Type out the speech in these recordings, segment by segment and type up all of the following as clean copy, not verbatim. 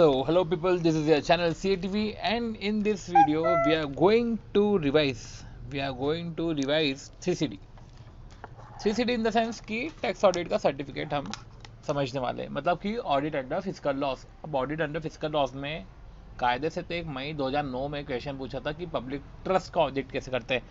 So, hello people, this is your channel CATV, and in this video we are going to revise 3CD in the sense कि tax audit का certificate हम समझने वाले हैं, मतलब कि ऑडिट अंडर फिजिकल लॉस। अब audit under physical loss में कायदे से तो 1 मई 2009 में क्वेश्चन पूछा था कि पब्लिक ट्रस्ट का ऑडिट कैसे करते हैं।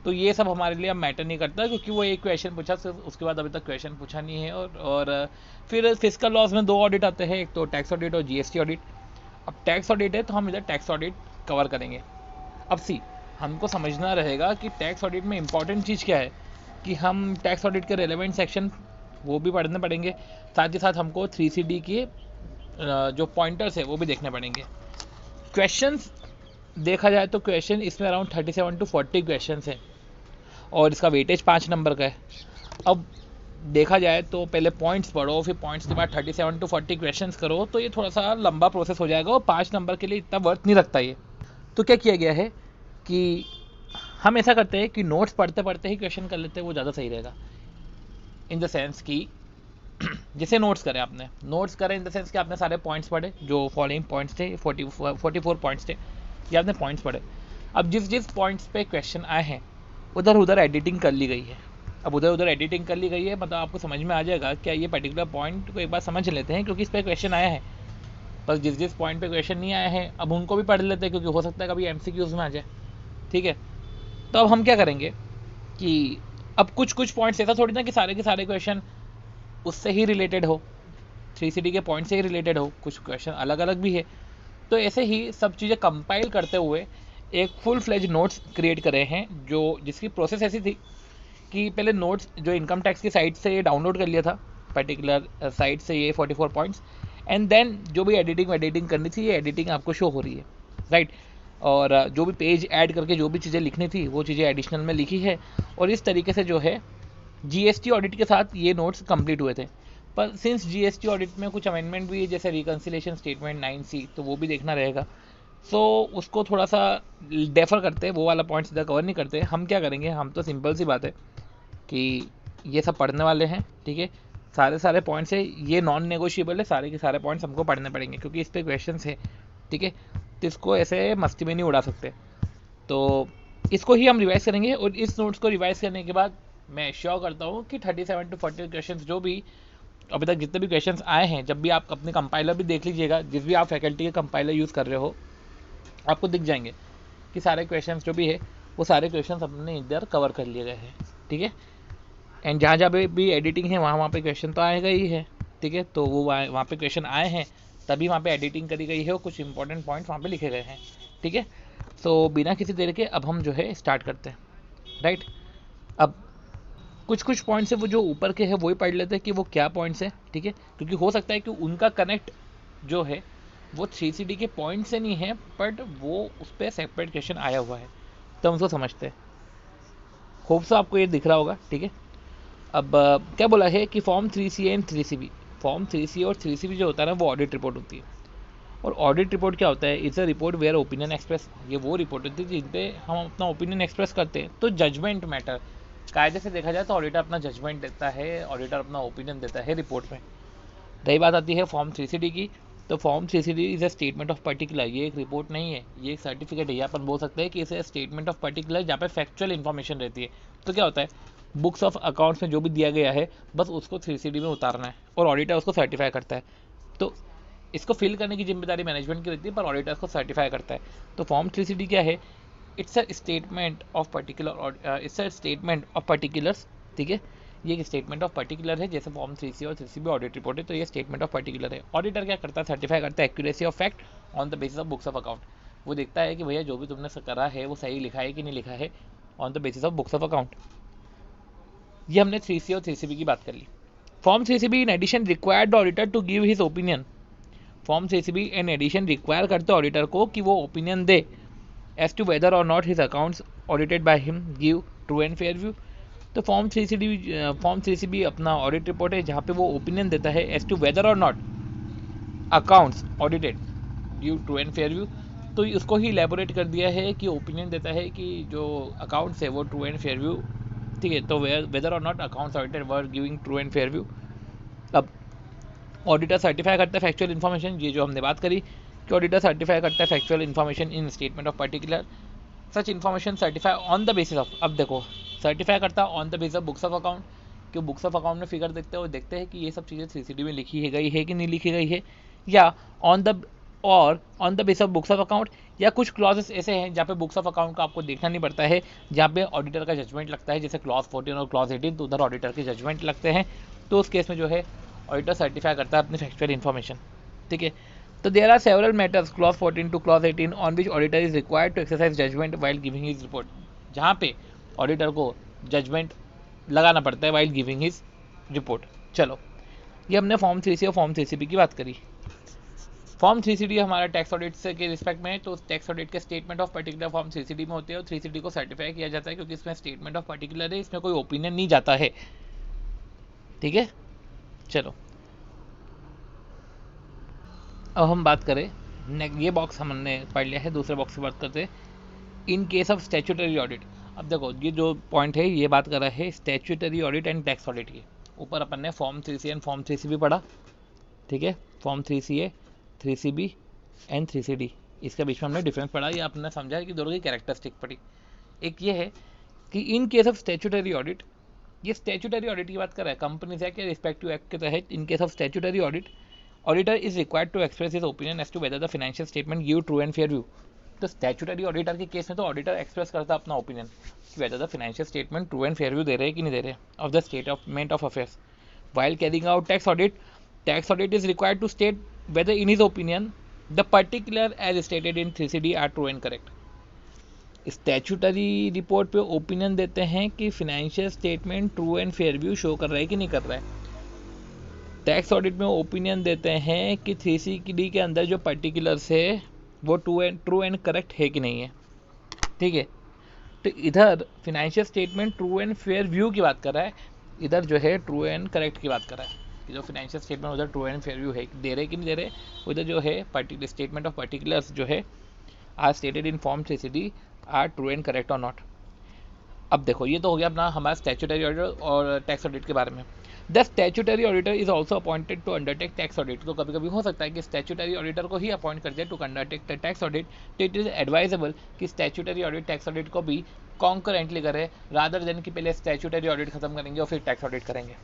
तो ये सब हमारे लिए अब मैटर नहीं करता, क्योंकि वो एक क्वेश्चन पूछा, उसके बाद अभी तक क्वेश्चन पूछा नहीं है। और फिर फिजिकल लॉस में 2 ऑडिट आते हैं, एक तो टैक्स ऑडिट और जीएसटी ऑडिट। अब टैक्स ऑडिट है तो हम इधर टैक्स ऑडिट कवर करेंगे। अब हमको समझना रहेगा कि टैक्स ऑडिट में इंपॉर्टेंट चीज़ क्या है, कि हम टैक्स ऑडिट के रेलेवेंट सेक्शन वो भी पढ़ने पड़ेंगे, साथ ही साथ हमको 3CD के जो पॉइंटर्स है वो भी देखने पड़ेंगे। क्वेश्चंस देखा जाए तो क्वेश्चन इसमें अराउंड 37 to 40 क्वेश्चन हैं और इसका वेटेज 5 नंबर का है। अब देखा जाए तो पहले पॉइंट्स पढ़ो, फिर पॉइंट्स के बाद 37 to 40 क्वेश्चंस करो, तो ये थोड़ा सा लंबा प्रोसेस हो जाएगा और 5 नंबर के लिए इतना वर्थ नहीं रखता ये। तो क्या किया गया है कि हम ऐसा करते हैं कि नोट्स पढ़ते पढ़ते ही क्वेश्चन कर लेते हैं, वो ज़्यादा सही रहेगा। इन द सेंस कि जैसे नोट्स करें, आपने नोट्स करें इन द सेंस कि आपने सारे पॉइंट्स पढ़े, जो फॉलोइंग पॉइंट्स थे 44 पॉइंट्स थे, ये आपने पॉइंट्स पढ़े। अब जिस पॉइंट्स पे क्वेश्चन आए हैं उधर एडिटिंग कर ली गई है। अब उधर एडिटिंग कर ली गई है, मतलब आपको समझ में आ जाएगा क्या ये पर्टिकुलर पॉइंट को एक बार समझ लेते हैं, क्योंकि इस पर क्वेश्चन आया है। बस जिस पॉइंट पे क्वेश्चन नहीं आया है अब उनको भी पढ़ लेते हैं, क्योंकि हो सकता है कभी MCQs में आ जाए। ठीक है, तो अब हम क्या करेंगे कि अब कुछ पॉइंट्स, ऐसा थोड़ी ना कि सारे के सारे क्वेश्चन उससे ही रिलेटेड हो, 3CD के पॉइंट से ही रिलेटेड हो, कुछ क्वेश्चन अलग अलग भी है। तो ऐसे ही सब चीज़ें कंपाइल करते हुए एक फुल फ्लेज नोट्स क्रिएट करे हैं, जो जिसकी प्रोसेस ऐसी थी कि पहले नोट्स जो इनकम टैक्स की साइट से ये डाउनलोड कर लिया था, पर्टिकुलर साइट से ये 44 पॉइंट्स, एंड देन जो भी एडिटिंग करनी थी, ये एडिटिंग आपको शो हो रही है, राइट। और जो भी पेज ऐड करके जो भी चीज़ें लिखनी थी वो चीज़ें एडिशनल में लिखी है, और इस तरीके से जो है GST ऑडिट के साथ ये नोट्स कंप्लीट हुए थे। पर सिंस GST ऑडिट में कुछ अमेंडमेंट भी है, जैसे रिकन्सिलेशन स्टेटमेंट 9C, तो वो भी देखना रहेगा। सो उसको थोड़ा सा डेफर करते हैं, वो वाला पॉइंट सीधा कवर नहीं करते। हम क्या करेंगे, हम तो सिंपल सी बात है कि ये सब पढ़ने वाले हैं, ठीक है। सारे पॉइंट्स है, ये नॉन नेगोशिएबल है, सारे के सारे पॉइंट्स हमको पढ़ने पड़ेंगे, क्योंकि इस पर क्वेश्चन है, ठीक है। तो इसको ऐसे मस्ती में नहीं उड़ा सकते। तो इसको ही हम रिवाइज करेंगे, और इस नोट्स को रिवाइज करने के बाद मैं श्योर करता हूँ कि 37 to 40 क्वेश्चन जो भी अभी तक जितने भी क्वेश्चंस आए हैं, जब भी आप अपने कंपाइलर भी देख लीजिएगा, जिस भी आप फैकल्टी के कंपाइलर यूज़ कर रहे हो, आपको दिख जाएंगे कि सारे क्वेश्चंस जो भी है वो सारे क्वेश्चंस अपने इधर कवर कर लिए गए हैं, ठीक है। एंड जहाँ भी एडिटिंग है वहाँ पे क्वेश्चन तो आएगा ही है, ठीक है। तो वो वहाँ पे क्वेश्चन आए हैं तभी वहाँ पे एडिटिंग करी गई है और कुछ इंपॉर्टेंट पॉइंट्स वहाँ पे लिखे गए हैं, ठीक है। सो बिना किसी देर के अब हम जो है स्टार्ट करते हैं, राइट। अब कुछ पॉइंट्स है वो जो ऊपर के हैं वो ही पढ़ लेते हैं कि वो क्या पॉइंट्स हैं, ठीक है, क्योंकि हो सकता है कि उनका कनेक्ट जो है वो 3CD के पॉइंट से नहीं है, बट वो उस पर सेपरेट क्वेश्चन आया हुआ है, तो हम उसको समझते हैं। होप सो आपको ये दिख रहा होगा, ठीक है। अब क्या बोला है कि form 3CA and 3CB, form 3CA और 3CB जो होता है ना, वो ऑडिट रिपोर्ट होती है। और ऑडिट रिपोर्ट क्या होता है, it's a report where opinion express, ये वो रिपोर्ट होती है जिन पे हम अपना ओपिनियन एक्सप्रेस करते हैं। तो जजमेंट मैटर, कायदे से देखा जाए तो ऑडिटर अपना जजमेंट देता है, ऑडिटर अपना ओपिनियन देता है रिपोर्ट में। रही बात आती है फॉर्म 3CD की, तो form 3CD is a statement of particular, ये एक रिपोर्ट नहीं है, ये एक सर्टिफिकेट है। अपन बोल सकते हैं कि इसे स्टेटमेंट ऑफ पर्टिकुलर, जहाँ पे फैक्चुअल इन्फॉर्मेशन रहती है। तो क्या होता है, बुक्स ऑफ अकाउंट्स में जो भी दिया गया है बस उसको 3CD में उतारना है, और ऑडिटर उसको सर्टिफाई करता है। तो इसको फिल करने की जिम्मेदारी मैनेजमेंट की रहती है, पर ऑडिटर को सर्टिफाई करता है। तो फॉर्म 3CD क्या है, it's a statement of particular, it's a statement of particulars, ठीक है। ये एक स्टेटमेंट ऑफ पर्टिकुलर है, जैसे फॉर्म 3C और 3CB ऑडिट रिपोर्ट है, तो ये स्टेटमेंट ऑफ पर्टिकुलर है। ऑडिटर क्या करता है, सर्टिफाई करता है accuracy of fact on the basis of books of account. वो देखता है कि भैया जो भी तुमने करा है वो सही लिखा है कि नहीं लिखा है, on the basis of books of account. ये हमने 3C और 3CB की बात कर ली। Form 3CB in addition required the auditor to give his opinion, form 3CB in addition require करते ऑडिटर को कि वो ओपिनियन दे as to whether or not his accounts audited by him give true and fair view। तो form 3CB अपना audit report है, जहाँ पे वो ओपिनियन देता है as to whether or not accounts audited give true and fair view। तो उसको ही इलेबोरेट कर दिया है कि ओपिनियन देता है कि जो अकाउंट्स है वो ट्रू एंड फेयर व्यू, ठीक है। तो वेदर और not accounts audited were giving true and fair view. अब ऑडिटर सर्टिफाई करता है फैक्चुअल इन्फॉर्मेशन, ये जो हमने बात करी कि ऑडिटर सर्टिफाई करता है factual information in statement of particular such information certify on the basis of, अब देखो सर्टिफाई करता है on the basis of books of account, कि बुक्स ऑफ अकाउंट में फिगर देखते हो, देखते हैं कि ये सब चीज़ें सीसीडी में लिखी है गई है कि नहीं लिखी गई है, या on the base of books of account, या कुछ क्लॉजेस ऐसे हैं जहाँ पे बुक्स ऑफ अकाउंट का आपको देखना नहीं पड़ता है, जहाँ पे ऑडिटर का जजमेंट लगता है, जैसे क्लॉज 14 और क्लॉज 18, तो उधर ऑडिटर के जजमेंट लगते हैं, तो उस केस में जो है ऑडिटर सर्टिफाई करता है अपनी फैक्चुअल इन्फॉर्मेशन। ठीक है, तो there are several matters clause 14 to clause 18 on which auditor is required to exercise judgement while giving his report, जहाँ पे ऑडिटर को जजमेंट लगाना पड़ता है वाइल गिविंग हिज रिपोर्ट। चलो, ये हमने फॉर्म 3C और फॉर्म 3CB की बात करी। फॉर्म 3CD हमारा टैक्स ऑडिट से के रिस्पेक्ट में है, तो टैक्स ऑडिट के statement of particular form 3CD में होते हैं और 3CD को सर्टिफाई किया जाता है क्योंकि इसमें स्टेटमेंट ऑफ पर्टिकुलर है, इसमें कोई ओपिनियन नहीं जाता है। ठीक है, चलो अब हम बात करें, ये बॉक्स हमने पढ़ लिया है, दूसरे बॉक्स की बात करते हैं इन केस ऑफ स्टैट्यूटरी ऑडिट। अब देखो ये जो पॉइंट है ये बात कर रहा है statutory audit and tax audit की। ऊपर अपन ने form 3C and form 3CB पढ़ा, ठीक है, form 3CA 3CB and 3CD, इसके बीच में हमने डिफरेंस पढ़ा, ये आपने समझा है कि दोनों की कैरेक्टरिस्टिक पढ़ी। एक ये है कि in case of statutory audit, ये स्टैट्यूटरी ऑडिट की बात कर रहा है कंपनीज एक्ट या रिस्पेक्टिव एक्ट के तहत। In case of statutory audit auditor is required to express his opinion as to whether the financial statement give true and fair view. तो स्टैट्यूटरी ऑडिटर के केस में तो ऑडिटर एक्सप्रेस करता है अपना ओपिनियन कि whether the financial statement true and fair view दे रहे हैं कि नहीं दे रहे of the statement of affairs. While carrying out tax audit is required to state whether in his opinion the particular as stated in 3CD are true and correct. Statutory report पे opinion देते हैं कि financial statement true and fair view show कर रहा है कि नहीं कर रहा है। टैक्स ऑडिट में ओपिनियन देते हैं कि 3CD के अंदर जो पर्टिकुलर्स है वो ट्रू एंड करेक्ट है कि नहीं है। ठीक है, तो इधर financial statement true and fair view की बात कर रहा है, इधर जो है ट्रू एंड करेक्ट की बात कर रहा है कि जो फाइनेंशियल स्टेटमेंट उधर ट्रू एंड फेयर व्यू है, दे रहे कि नहीं दे रहे, उधर जो है पर्टिकुलर स्टेटमेंट ऑफ पर्टिकुलर्स जो है are stated in form 3CD are true and correct और नॉट। अब देखो ये तो हो गया अपना हमारा स्टैट्यूटरी ऑडिटर और टैक्स ऑडिट के बारे में। The statutory auditor is also appointed to undertake tax audit. तो कभी कभी हो सकता है कि स्टैट्यूटरी ऑडिटर को ही अपॉइंट कर दिया टू अंडरटेक टैक्स ऑडिट, तो इट इज एडवाइजेबल कि स्टैट्यूटरी ऑडिट टैक्स ऑडिट को भी कॉन्करेंटली करे रादर देन कि पहले स्टैट्यूटरी ऑडिट खत्म करेंगे और फिर टैक्स ऑडिट करेंगे।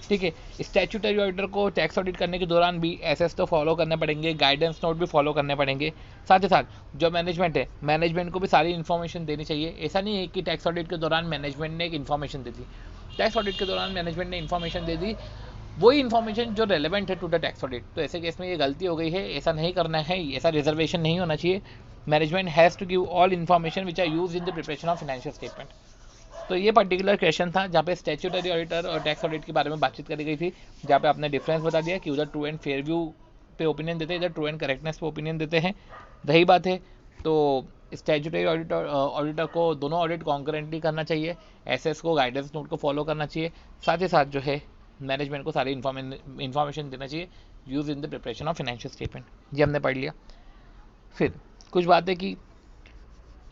ठीक है, स्टैट्यूटरी ऑडिटर को टैक्स ऑडिट करने के दौरान भी एसएस तो फॉलो करने पड़ेंगे, गाइडेंस नोट भी फॉलो करने पड़ेंगे, साथ ही साथ जो मैनेजमेंट है मैनेजमेंट को भी सारी इन्फॉर्मेशन देनी चाहिए। ऐसा नहीं है कि टैक्स ऑडिट के दौरान मैनेजमेंट ने एक इन्फॉर्मेशन दे दी, टैक्स ऑडिट के दौरान मैनेजमेंट ने इन्फॉर्मेशन दे दी, वही इन्फॉर्मेशन जो रेलेवेंट है टू द टैक्स ऑडिट। तो ऐसे केस में ये गलती हो गई है, ऐसा नहीं करना है, ऐसा रिजर्वेशन नहीं होना चाहिए। Management has to give all information which are use in the preparation of financial statement. तो ये पर्टिकुलर क्वेश्चन था जहाँ पे स्टैट्यूटरी ऑडिटर और टैक्स ऑडिट के बारे में बातचीत करी गई थी, जहाँ पे आपने डिफरेंस बता दिया कि उधर ट्रू एंड फेयर व्यू पे ओपिनियन देते हैं, इधर ट्रू एंड करेक्टनेस पे ओपिनियन देते हैं। रही बात है तो स्टैट्यूटरी ऑडिटर को दोनों ऑडिट कॉन्करेंटली करना चाहिए, एसएस को गाइडेंस नोट को फॉलो करना चाहिए, साथ ही साथ जो है मैनेजमेंट को सारी इन्फॉर्मेशन देना चाहिए use in the preparation of financial statement. ये हमने पढ़ लिया। फिर कुछ बातें की,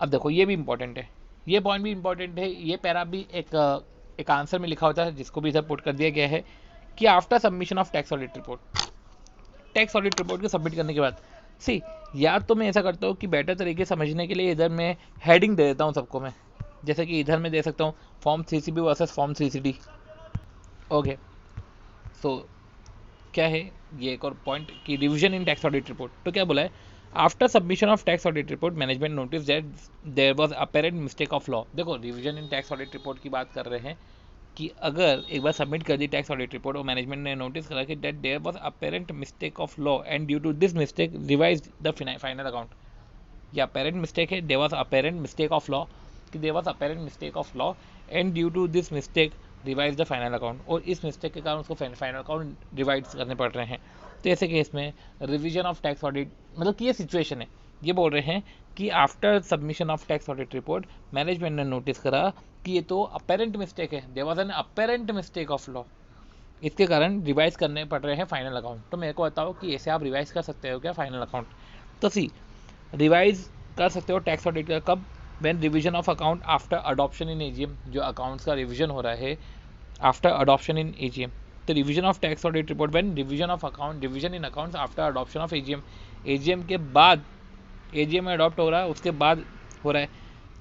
अब देखो ये भी इंपॉर्टेंट है, ये पॉइंट भी इंपॉर्टेंट है, ये पैरा भी एक आंसर में लिखा होता है जिसको भी इधर पुट कर दिया गया है कि after submission of tax audit report, tax audit report को सबमिट करने के बाद सी यार तो मैं ऐसा करता हूँ कि बेटर तरीके समझने के लिए इधर मैं हेडिंग दे देता हूँ सबको मैं, जैसे कि इधर मैं दे सकता हूँ फॉर्म 3CB वर्सेस फॉर्म 3CD। ओके, सो क्या है ये एक और पॉइंट कि revision in tax audit report. तो क्या बोला है, after submission of tax audit report management notice that there was apparent mistake of law. देखो revision in tax audit report की बात कर रहे हैं कि अगर एक बार सबमिट कर दी टैक्स ऑडिट रिपोर्ट और मैनेजमेंट ने नोटिस करा कि that there was apparent mistake of law and due to this mistake revise the final account, या अपेरेंट मिस्टेक है, there was apparent mistake of law, कि there was apparent mistake of law and due to this mistake revise the final account, और इस mistake के कारण उसको final account revise करने पड़ रहे हैं। तो ऐसे केस में रिवीजन ऑफ टैक्स ऑडिट मतलब कि ये सिचुएशन है, ये बोल रहे हैं कि after submission of tax audit report management ने नोटिस करा कि ये तो अपेरेंट मिस्टेक है, there was an apparent mistake of law, इसके कारण रिवाइज करने पड़ रहे हैं फाइनल अकाउंट। तो मेरे को बताओ कि ऐसे आप रिवाइज कर सकते हो क्या फाइनल अकाउंट? तो सी रिवाइज कर सकते हो टैक्स ऑडिट का कब, when revision of account after adoption in AGM, जो अकाउंट्स का रिवीजन हो रहा है आफ्टर अडॉप्शन इन एजीएम, तो revision of tax audit report when revision in accounts after adoption of AGM के बाद, एजीएम में अडॉप्ट हो रहा है उसके बाद हो रहा है।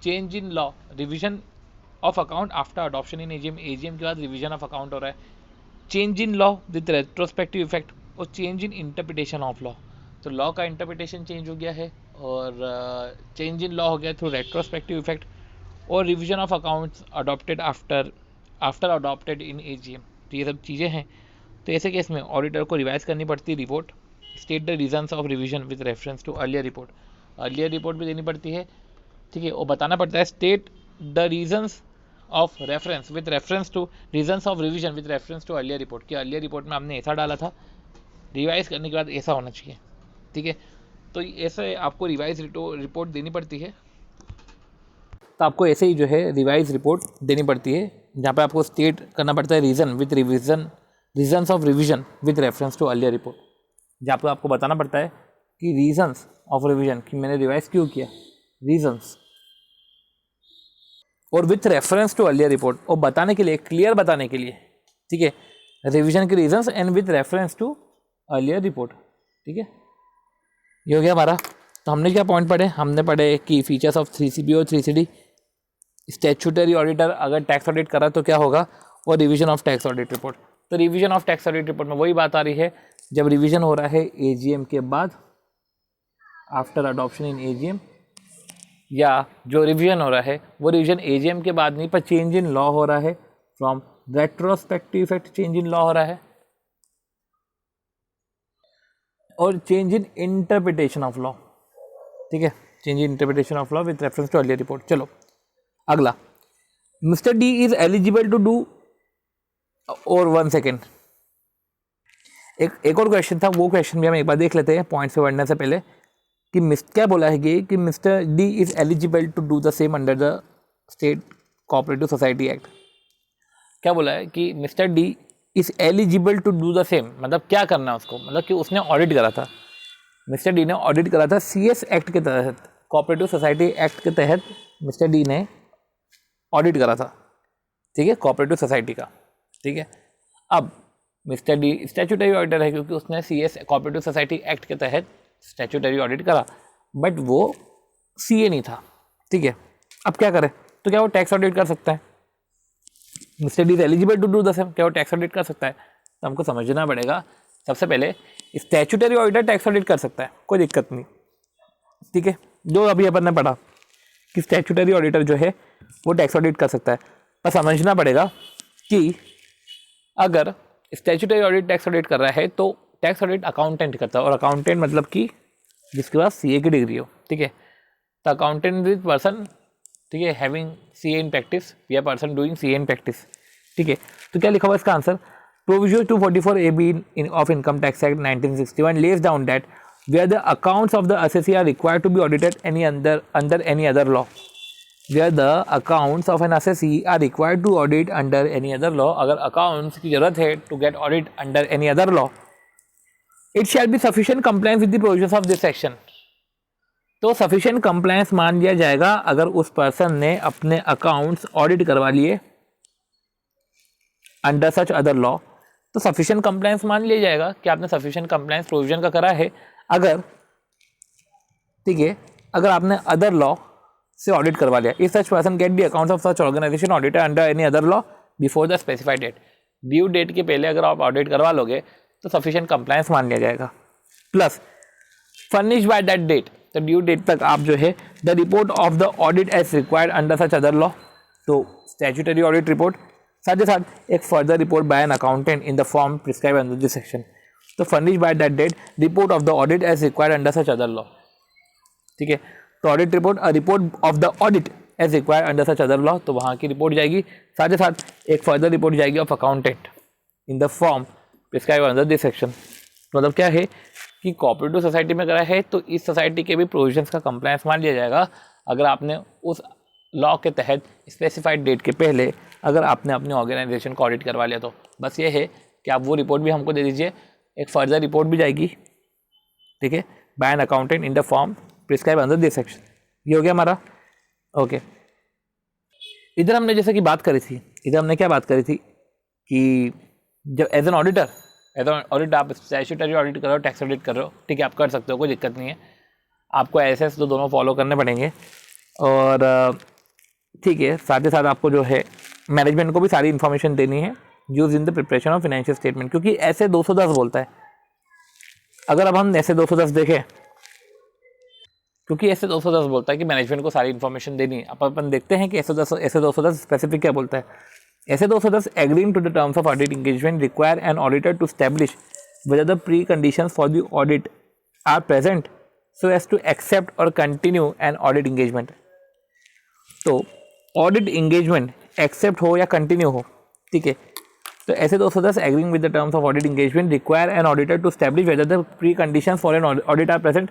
Change in law, revision of account after adoption in AGM के बाद रिवीजन ऑफ अकाउंट हो रहा है। Change in law with retrospective effect और change in interpretation of law, तो लॉ का इंटरप्रिटेशन चेंज हो गया है और चेंज इन लॉ हो गया थ्रू रेट्रोस्पेक्टिव इफेक्ट, और revision of accounts adopted after adopted in AGM. तो ये सब चीज़ें हैं। तो ऐसे केस में ऑडिटर को रिवाइज करनी पड़ती है report. State the reasons of revision with reference to earlier report, earlier report भी देनी पड़ती है, ठीक है, और बताना पड़ता है state the reasons of reference with reference to reasons of revision with reference to earlier report, कि अर्लियर रिपोर्ट में हमने ऐसा डाला था, रिवाइज करने के बाद ऐसा होना चाहिए, ठीक है। तो ऐसे आपको रिवाइज रिपोर्ट देनी पड़ती है। तो आपको ऐसे ही जो है रिवाइज रिपोर्ट देनी पड़ती है, जहाँ पे आपको स्टेट करना पड़ता है reasons of revision with reference to earlier report, जहाँ पे आपको बताना पड़ता है कि रीजंस ऑफ रिवीजन, कि मैंने रिवाइज क्यों किया, रीजंस, और with reference to earlier report, और बताने के लिए, क्लियर बताने के लिए, ठीक है, रिवीजन के reasons and with reference to earlier report, ठीक है। ये हो गया हमारा। तो हमने क्या पॉइंट पढ़े, हमने पढ़े कि फीचर्स ऑफ 3CB और 3CD, स्टैट्यूटरी ऑडिटर अगर टैक्स ऑडिट करा तो क्या होगा, और revision of tax audit report. तो revision of tax audit report में वही बात आ रही है, जब रिवीजन हो रहा है एजीएम के बाद, आफ्टर अडॉप्शन इन एजीएम, या जो रिवीजन हो रहा है वो रिवीजन एजीएम के बाद नहीं, पर चेंज इन लॉ हो रहा है, from retrospective effect change in law हो रहा है, और change in interpretation of law, ठीक है, change in interpretation of law with reference to earlier report. चलो अगला, mister D is eligible to do, और 1 सेकेंड, एक और क्वेश्चन था, वो क्वेश्चन भी हम एक बार देख लेते हैं पॉइंट्स पे बढ़ने से पहले, कि क्या बोला है कि mister D is eligible to do the same under the state cooperative society act. क्या बोला है कि mister D is eligible to do the same, मतलब क्या करना है उसको, मतलब कि उसने ऑडिट करा था, मिस्टर डी ने ऑडिट करा था CS एक्ट के तहत, कोऑपरेटिव सोसाइटी एक्ट के तहत मिस्टर डी ने ऑडिट करा था, ठीक है, कोऑपरेटिव सोसाइटी का, ठीक है। अब मिस्टर डी स्टैट्यूटरी ऑडिटर है क्योंकि उसने CS कोऑपरेटिव सोसाइटी एक्ट के तहत स्टैट्यूटरी ऑडिट करा, बट वो CA नहीं था, ठीक है। अब क्या करे, तो क्या वो टैक्स ऑडिट कर सकता है, mister D is eligible to do the same, क्या वो टैक्स ऑडिट कर सकता है। तो हमको समझना पड़ेगा, सबसे पहले स्टैट्यूटरी ऑडिटर टैक्स ऑडिट कर सकता है, कोई दिक्कत नहीं, ठीक है, जो अभी अपन ने पढ़ा कि स्टैट्यूटरी ऑडिटर जो है वो टैक्स ऑडिट कर सकता है। पर समझना पड़ेगा कि अगर स्टैट्यूटरी ऑडिट टैक्स ऑडिट कर रहा है तो टैक्स ऑडिट अकाउंटेंट करता है, और अकाउंटेंट मतलब कि जिसके पास CA की डिग्री हो, ठीक है। तो अकाउंटेंट इज पर्सन, ठीक है, हैविंग CA इन प्रैक्टिस, या person doing CA in practice, ठीक है। तो क्या लिखा हुआ इसका answer, provision 244AB of income tax act 1961 lays down that where the accounts of the assessee are required to be audited under any other law, where the accounts of an assessee are required to audit under any other law, अगर accounts की जरूरत है to get audit under any other law, it shall be sufficient compliance with the provisions of this section। तो sufficient compliance मान लिया जाएगा अगर उस पर्सन ने अपने अकाउंट्स ऑडिट करवा लिए अंडर सच अदर लॉ, तो सफिशिएंट कंप्लायंस मान लिया जाएगा कि आपने सफिशिएंट कंप्लायंस प्रोविजन का करा है। अगर, ठीक है, अगर आपने अदर लॉ से ऑडिट करवा लिया, if such person get the accounts of such organisation audited under any other law before the specified date, due date के पहले अगर आप ऑडिट करवा लोगे तो सफिशिएंट कंप्लायंस मान लिया जाएगा। Plus furnish by that date, तो ड्यू डेट तक आप जो है the report of the audit as required under such other law, तो स्टैट्यूटरी ऑडिट रिपोर्ट, साथ ही साथ एक further report by an accountant in the form prescribe under this section, तो furnish by that date report of the audit as required under such other law, ठीक है। तो audit report, report of the audit as required under such other law, तो वहाँ की report जाएगी, साथ ही साथ एक फर्दर रिपोर्ट जाएगी of accountant in the form prescribe under this section. मतलब क्या है कि कोऑपरेटिव सोसाइटी में करा है तो इस सोसाइटी के भी प्रोविजंस का कंप्लायंस मान लिया जाएगा अगर आपने उस लॉ के तहत स्पेसिफाइड डेट के पहले अगर आपने अपने ऑर्गेनाइजेशन को ऑडिट करवा लिया। तो बस ये है कि आप वो रिपोर्ट भी हमको दे दीजिए, एक फर्दर रिपोर्ट भी जाएगी, ठीक है, by an accountant in the form prescribe under this section. ये हो गया हमारा, ओके। इधर हमने जैसे कि बात करी थी, इधर हमने क्या बात करी थी कि जब एज एन ऑडिटर आप स्टैट्यूटरी ऑडिट कर रहे हो, टैक्स ऑडिट कर रहे हो, ठीक है, आप कर सकते हो, कोई दिक्कत नहीं है। आपको एस तो दोनों फॉलो करने पड़ेंगे। और ठीक है, साथ ही साथ आपको जो है मैनेजमेंट को भी सारी इन्फॉर्मेशन देनी है use in the preparation of financial statement, क्योंकि ऐसे 210 बोलता है। अगर अब हम ऐसे 210 देखें, क्योंकि ऐसे 210 बोलता है कि मैनेजमेंट को सारी इन्फॉर्मेशन देनी है। अपन देखते हैं कि ऐसे 210 स्पेसिफिक क्या बोलता है। SA 210 agreeing to the terms of audit engagement require an auditor to establish whether the preconditions for the audit are present so as to accept or continue an audit engagement। तो audit engagement accept हो या continue हो, ठीक है, तो SA 210 agreeing with the terms of audit engagement require an auditor to establish whether the preconditions for an audit are present.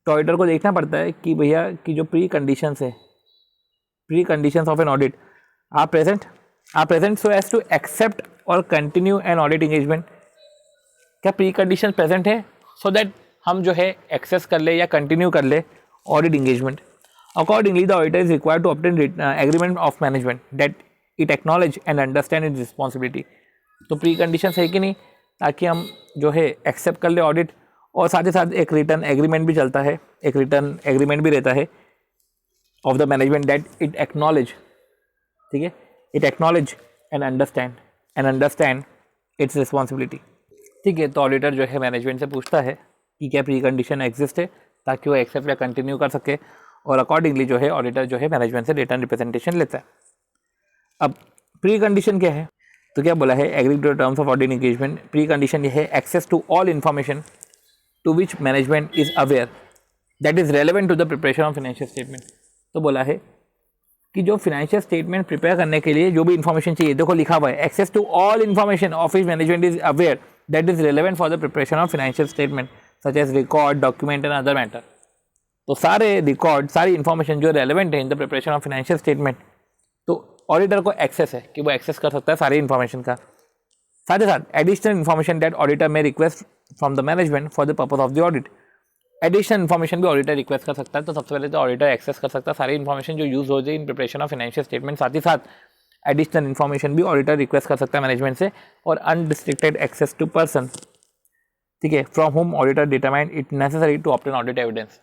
तो auditor को देखना पड़ता है कि भैया की जो प्री कंडीशंस है, preconditions of an audit are present so as to accept और कंटिन्यू एन ऑडिट इंगेजमेंट। क्या प्री कंडीशन प्रेजेंट है सो दैट हम जो है एक्सेस कर ले या कंटिन्यू कर ले audit engagement. Accordingly the auditor is required to obtain agreement of management that it acknowledge and understand its responsibility. तो प्री कंडीशन है कि नहीं, ताकि हम जो है एक्सेप्ट कर ले ऑडिट, और साथ ही साथ एक रिटर्न एग्रीमेंट भी चलता है, एक रिटर्न एग्रीमेंट भी रहता है of the management that it acknowledge, ठीक है, it acknowledge and understand its responsibility, ठीक है। तो ऑडिटर जो है मैनेजमेंट से पूछता है कि क्या प्री कंडीशन एग्जिस्ट है, ताकि वो एक्सेप्ट या कंटिन्यू कर सके, और अकॉर्डिंगली जो है ऑडिटर जो है मैनेजमेंट से रिटर्न रिप्रेजेंटेशन लेता है। अब प्री कंडीशन क्या है, तो क्या बोला है, agree to terms of audit engagement. Precondition ये है access to all information to which management is aware that is relevant to the preparation of financial statement. तो बोला है कि जो फाइनेंशियल स्टेटमेंट प्रिपेयर करने के लिए जो भी इन्फॉर्मेशन चाहिए, देखो लिखा हुआ है access to all information of which management is aware that is relevant for the preparation of financial statement such as record, document and other matter। तो सारे रिकॉर्ड, सारी इन्फॉर्मेशन जो रेलेवेंट है in the preparation of financial statement, तो auditor को access है कि वो एक्सेस कर सकता है सारी इन्फॉर्मेशन का। साथ ही साथ एडिशनल इन्फॉर्मेशन दैट ऑडिटर में request from the management for the purpose of the audit. Additional information भी ऑडिटर रिक्वेस्ट कर सकता है। तो सबसे पहले तो ऑडिटर एक्सेस कर सकता है सारी इन्फॉर्मेशन जो यूज हो जाए इन प्रिपरेशन ऑफ फाइनेंशियल स्टेटमेंट। साथ ही साथ एडिशनल इन्फॉर्मेशन भी ऑडिटर रिक्वेस्ट कर सकता है मैनेजमेंट से, और अनरिस्ट्रिक्टेड एक्सेस टू पर्सन, ठीक है, from whom auditor determine it necessary to obtain audit evidence.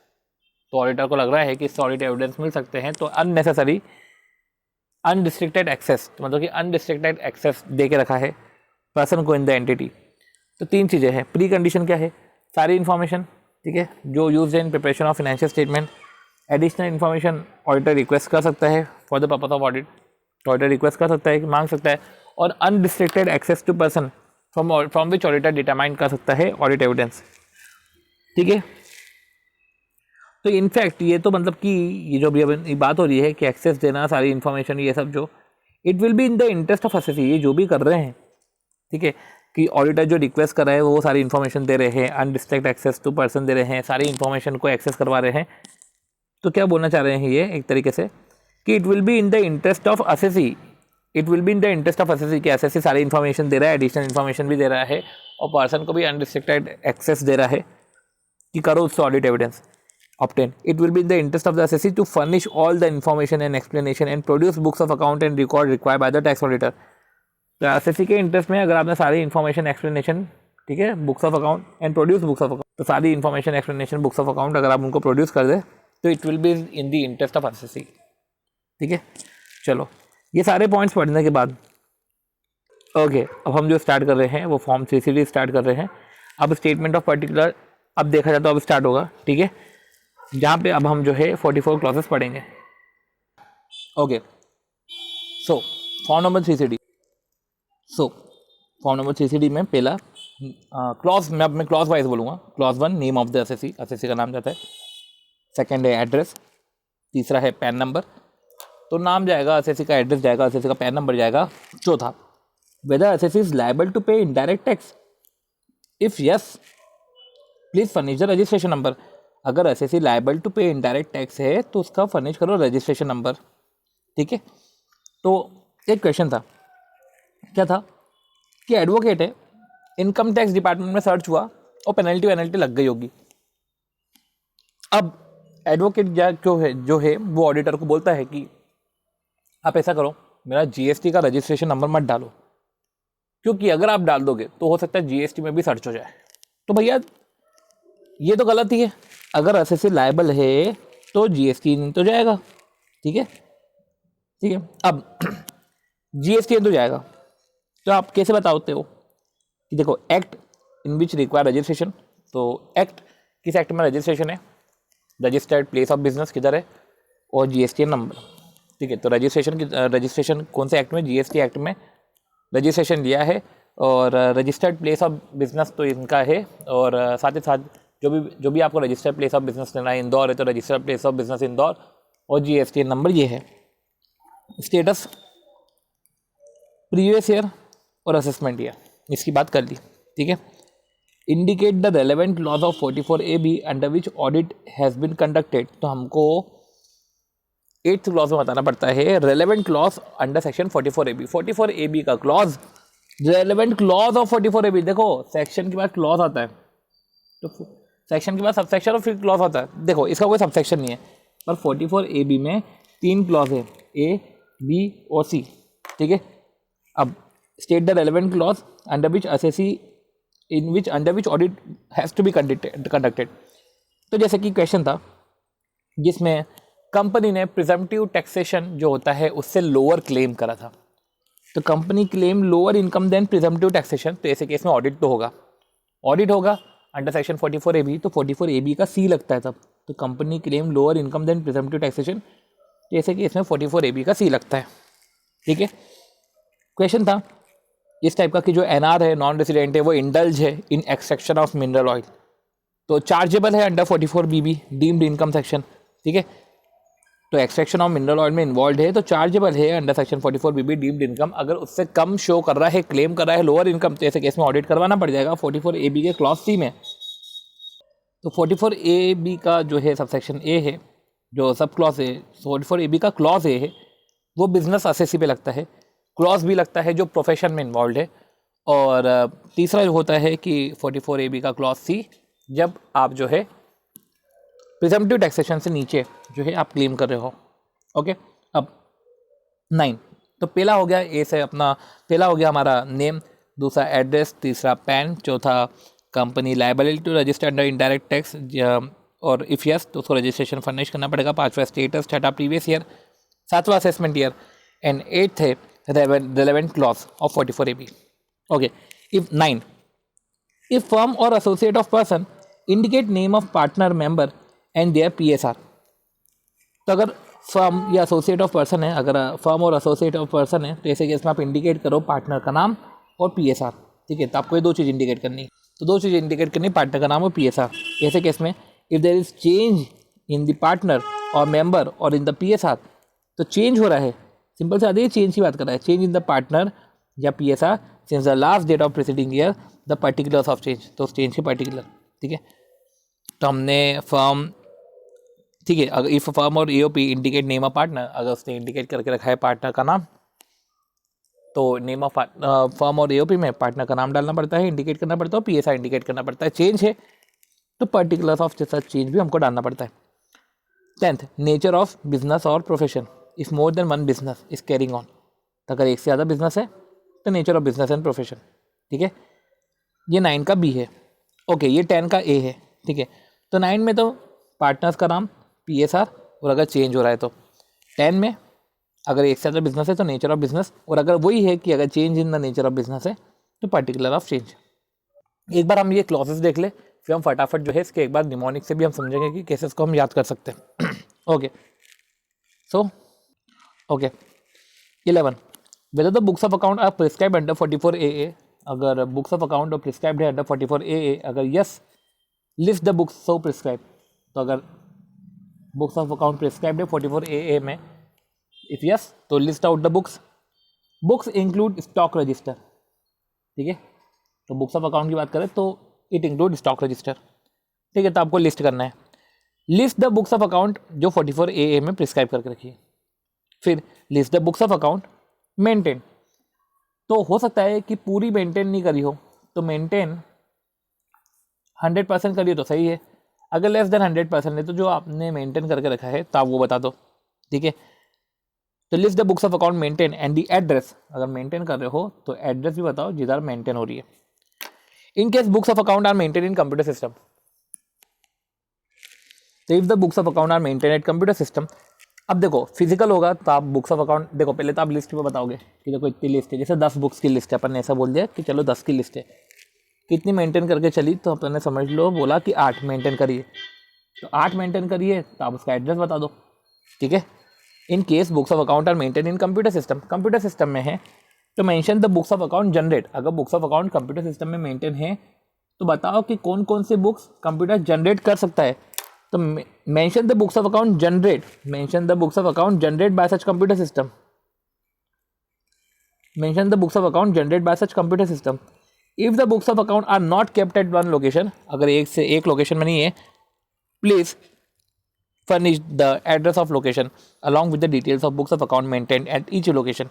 तो ऑडिटर को लग रहा है कि इससे ऑडिट एविडेंस मिल सकते हैं, तो अननेसेसरी अनरिस्ट्रिक्टेड एक्सेस, मतलब कि अनरिस्ट्रिक्टेड एक्सेस दे के रखा है पर्सन को इन द एंटिटी। तो तीन चीज़ें हैं। प्री कंडीशन क्या है, सारी इन्फॉर्मेशन, ठीक है, जो use in preparation of financial statement. Additional information auditor request कर सकता है for the purpose of audit, auditor request कर सकता है, मांग सकता है, और unrestricted access to person from which auditor determine कर सकता है ऑडिट एविडेंस, ठीक है। तो इनफैक्ट ये तो मतलब कि ये जो भी बात हो रही है कि एक्सेस देना सारी इन्फॉर्मेशन, ये सब जो it will be in the interest of SSC, ये जो भी कर रहे हैं, ठीक है, कि ऑडिटर जो रिक्वेस्ट कर रहे हैं वो सारी इन्फॉर्मेशन दे रहे हैं, अनरिस्ट्रिक्ट एक्सेस टू पर्सन दे रहे हैं, सारी इन्फॉर्मेशन को एक्सेस करवा रहे हैं। तो क्या बोलना चाह रहे हैं ये एक तरीके से कि it will be in the interest of SSC, it will be in the interest of SSC कि एसएससी सारी इन्फॉर्मेशन दे रहा है, एडिशनल इन्फॉर्मेशन भी दे रहा है, और पर्सन को भी अनरिस्ट्रिक्टेड एक्सेस दे रहा है कि करो उससे audit evidence obtain. It will be in the interest of the assessee to furnish all the information and explanation and produce books of account and record required by the tax auditor. तो assessee के interest में अगर आपने सारी information explanation, ठीक है, books of account and produce books of account, तो सारी information explanation books of account अगर आप उनको प्रोड्यूस कर दे तो it will be in the interest of SSC, ठीक है। चलो ये सारे पॉइंट्स पढ़ने के बाद ओके, अब हम जो स्टार्ट कर रहे हैं वो फॉर्म 3CD स्टार्ट कर रहे हैं। अब स्टेटमेंट ऑफ पर्टिकुलर अब देखा जाए तो अब स्टार्ट होगा, ठीक है, जहाँ पे अब हम जो है 44 क्लॉसेस पढ़ेंगे। Okay, so form number 3CD। So form number 3CD में पहला क्लॉज, मैं क्लॉज वाइज बोलूँगा। Clause 1 name of the SSC, SSC का नाम जाता है। सेकंड है एड्रेस, तीसरा है पैन नंबर, तो नाम जाएगा एसएससी का, एड्रेस जाएगा एसएससी का, पैन नंबर जाएगा। चौथा, whether SSC is liable to pay indirect tax, if yes please furnish the registration number. अगर SSC liable to pay indirect tax है तो उसका फर्निश करो रजिस्ट्रेशन नंबर, ठीक है। तो एक क्वेश्चन था, क्या था कि एडवोकेट है, इनकम टैक्स डिपार्टमेंट में सर्च हुआ और पेनल्टी लग गई होगी। अब एडवोकेट जो है वो ऑडिटर को बोलता है कि आप ऐसा करो, मेरा जीएसटी का रजिस्ट्रेशन नंबर मत डालो, क्योंकि अगर आप डाल दोगे तो हो सकता है जीएसटी में भी सर्च हो जाए। तो भैया ये तो गलत ही है, अगर एसएससी लायबल है तो जीएसटी नहीं तो जाएगा। ठीक है, ठीक है। अब जीएसटी तो जाएगा, तो आप कैसे बताते हो कि देखो act in which require registration, तो एक्ट किस एक्ट में रजिस्ट्रेशन है, रजिस्टर्ड प्लेस ऑफ बिजनेस किधर है, और जीएसटी नंबर। ठीक है, तो रजिस्ट्रेशन कौन से एक्ट में, जीएसटी एक्ट में रजिस्ट्रेशन लिया है, और रजिस्टर्ड प्लेस ऑफ बिजनेस तो इनका है, और साथ ही साथ जो भी आपको रजिस्टर्ड प्लेस ऑफ बिजनेस लेना है, इंदौर है तो registered place of business Indore, और जीएसटी नंबर ये है। स्टेटस प्रीवियस ईयर और असेसमेंट ईयर, इसकी बात कर ली। ठीक है, indicate the relevant laws of 44AB under which audit has been conducted, तो हमको 8th क्लॉज में बताना पड़ता है relevant clause under section 44AB। 44AB का clause, relevant clause of 44AB। देखो सेक्शन के बाद क्लॉज आता है, तो सेक्शन के बाद सबसेक्शन और फिर क्लॉज आता है। देखो इसका कोई सबसेक्शन नहीं है, पर 44AB में 3 क्लॉज है, A, B और C। ठीक है, अब state the relevant clause under which assessee in which under which audit has to be conducted. तो जैसे कि क्वेश्चन था जिसमें कंपनी ने प्रिजम्पटिव टैक्सेशन जो होता है उससे लोअर क्लेम करा था, तो company claim lower income than presumptive taxation, तो ऐसे केस में ऑडिट तो होगा, ऑडिट होगा अंडर सेक्शन 44AB, तो 44AB का सी लगता है तब, तो company claim lower income than presumptive taxation, तो ऐसे केस में 44AB का सी लगता है। ठीक है, क्वेश्चन था इस टाइप का कि जो एनआर है, नॉन रेसिडेंट है, वो इंडल्ज है in extraction of mineral oil, तो चार्जेबल है under 44BB deemed income section. ठीक है, तो एक्सट्रैक्शन ऑफ मिनरल ऑयल में इन्वॉल्व है तो चार्जेबल है under section 44BB deemed income. अगर उससे कम शो कर रहा है, क्लेम कर रहा है लोअर इनकम, तो ऐसे केस में ऑडिट करवाना पड़ जाएगा 44AB के क्लॉज सी में। तो 44AB का जो है सबसेक्शन ए है, जो सब क्लॉज है 44AB का क्लॉज ए है, वो बिजनेस एसएससी पे लगता है, क्लॉज भी लगता है जो प्रोफेशन में इन्वॉल्व है, और तीसरा जो होता है कि 44AB का क्लॉज सी जब आप जो है प्रिजम्पटिव टैक्सेशन से नीचे जो है आप क्लेम कर रहे हो। ओके, अब 9, तो पहला हो गया ए से अपना, पहला हो गया हमारा नेम, दूसरा एड्रेस, तीसरा पैन, चौथा company liability to register under indirect tax, और इफ यस तो उसको रजिस्ट्रेशन फर्निश करना पड़ेगा, पांचवा स्टेटस, छठा प्रीवियस ईयर, सातवां असेसमेंट ईयर, एंड 8th है relevant clause of 44AB. Okay, if 9, if firm or associate of person indicate name of partner member and their PSR, तो अगर फर्म या एसोसिएट ऑफ पर्सन है, अगर firm और associate of person है तो ऐसे केस में आप इंडिकेट करो पार्टनर का नाम और PSR। ठीक है, तो आपको ये 2 चीज़ इंडिकेट करनी, तो 2 चीज़ इंडिकेट करनी, पार्टनर का नाम और PSR। ऐसे केस में if there is change in the partner और मेंबर और इन द PSR, तो चेंज हो रहा है, सिंपल से आधी चेंज की बात कर रहा है, चेंज इन द पार्टनर या PSR since the last date of preceding year the particulars of change, तो चेंज के पर्टिकुलर। ठीक है, तो हमने फर्म, ठीक है, अगर इफ फर्म और AOP indicate name of partner, अगर उसने इंडिकेट करके रखा है पार्टनर का नाम, तो नेम ऑफ फर्म और AOP में पार्टनर का नाम डालना पड़ता है, इंडिकेट करना पड़ता है, PSR इंडिकेट करना पड़ता है। चेंज है तो पर्टिकुलर्स ऑफ सच चेंज भी हमको डालना पड़ता है। 10th, नेचर ऑफ बिजनेस और profession, if more than 1 business is carrying on, तो अगर एक से ज़्यादा बिजनेस है तो nature of business and profession. ठीक है, ये 9 का B है। ओके, ये 10 का A है। ठीक है, तो 9 में तो पार्टनर्स का नाम, PSR, और अगर चेंज हो रहा है तो 10 में अगर एक से ज़्यादा बिजनेस है तो नेचर ऑफ बिजनेस, और अगर वही है कि अगर change in the nature of business है तो पर्टिकुलर ऑफ चेंज। एक बार हम ये क्लॉसेस देख ले, फिर हम फटाफट जो है इसके एक बार निमोनिक से भी हम समझेंगे कि कैसे इसको हम याद कर सकते हैं। Okay, so okay 11, whether the books of account are prescribe under 44AA, अगर बुक्स ऑफ अकाउंट और प्रिस्क्राइब्ड है अंडर 44AA, अगर yes list the books so prescribe, तो अगर बुक्स ऑफ अकाउंट प्रिस्क्राइब्ड है 44AA में, इफ यस तो list out the books. Books include stock register. ठीक है, तो बुक्स ऑफ अकाउंट की बात करें तो इट इंक्लूड स्टॉक रजिस्टर। ठीक है, तो आपको लिस्ट करना है, list the books of account जो 44AA में प्रिस्क्राइब करके रखिए। फिर list the books of account maintain, तो हो सकता है कि पूरी मेंटेन नहीं करी हो, तो मेंटेन 100% करिए तो सही है, अगर लेस देन 100% है तो जो आपने मेंटेन करके रखा है तो आप वो बता दो। ठीक है, तो list the books of account maintain and the address, अगर मेंटेन कर रहे हो तो एड्रेस भी बताओ जिधर मेंटेन हो रही है। In case books of account are maintain in computer system, तो if the books of account are maintain at computer system, अब देखो फिजिकल होगा तो आप बुक्स ऑफ अकाउंट देखो, पहले तो आप लिस्ट में बताओगे कि देखो इतनी लिस्ट है, जैसे 10 बुक्स की लिस्ट है, अपन ने ऐसा बोल दिया कि चलो 10 की लिस्ट है, कितनी मेंटेन करके चली, तो अपन ने समझ लो बोला कि 8 मेंटेन करिए, तो 8 मेंटेन करिए तो आप उसका एड्रेस बता दो, ठीक है। In case books of account are maintain in computer system, computer system में है तो mention the books of account generate, अगर books of account computer system में मेंटेन है तो बताओ कि कौन कौन से बुक्स कंप्यूटर जनरेट कर सकता है, तो mention the books of account generate, mention the books of account generate by such computer system, mention the books of account generate by such computer system. If the books of account are not kept at one location, अगर एक से एक location में नहीं है, please furnish the address of location along with the details of books of account maintained at each location।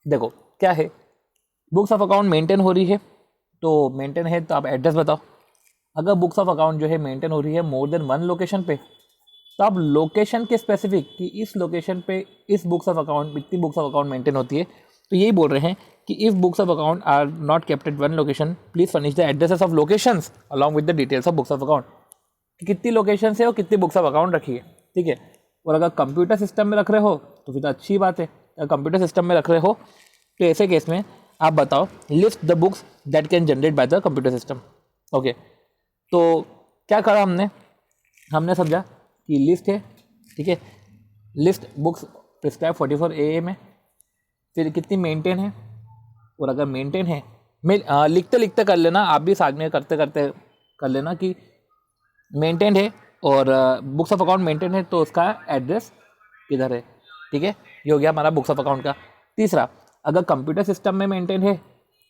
देखो क्या है, बुक्स ऑफ अकाउंट मेंटेन हो रही है तो मेंटेन है तो आप एड्रेस बताओ, अगर बुक्स ऑफ अकाउंट जो है मेंटेन हो रही है मोर देन वन लोकेशन पे, तो आप लोकेशन के स्पेसिफिक कि इस लोकेशन पे इस बुक्स ऑफ अकाउंट इतनी बुक्स ऑफ अकाउंट मेंटेन होती है, तो यही बोल रहे हैं कि if books of account are not kept at one location please furnish the addresses of locations along with the details of books of account, कितनी लोकेशन से और कितनी बुक्स ऑफ अकाउंट रखी है, ठीक है। और अगर कंप्यूटर सिस्टम में रख रहे हो तो फिर तो अच्छी बात है, अगर कंप्यूटर सिस्टम में रख रहे हो तो ऐसे केस में आप बताओ list the books that can generate by the computer system. Okay, तो क्या करा हमने, हमने समझा कि लिस्ट है, ठीक है, लिस्ट बुक्स प्रिस्क्राइब 44 AA में, फिर कितनी मेंटेन है, और अगर मेंटेन है लिखते लिखते कर लेना, आप भी साथ में करते करते कर लेना कि मेंटेन है और बुक्स ऑफ अकाउंट मेंटेन है तो उसका एड्रेस किधर है, ठीक है। ये हो गया हमारा बुक्स ऑफ अकाउंट का। तीसरा, अगर कंप्यूटर सिस्टम में मेंटेन है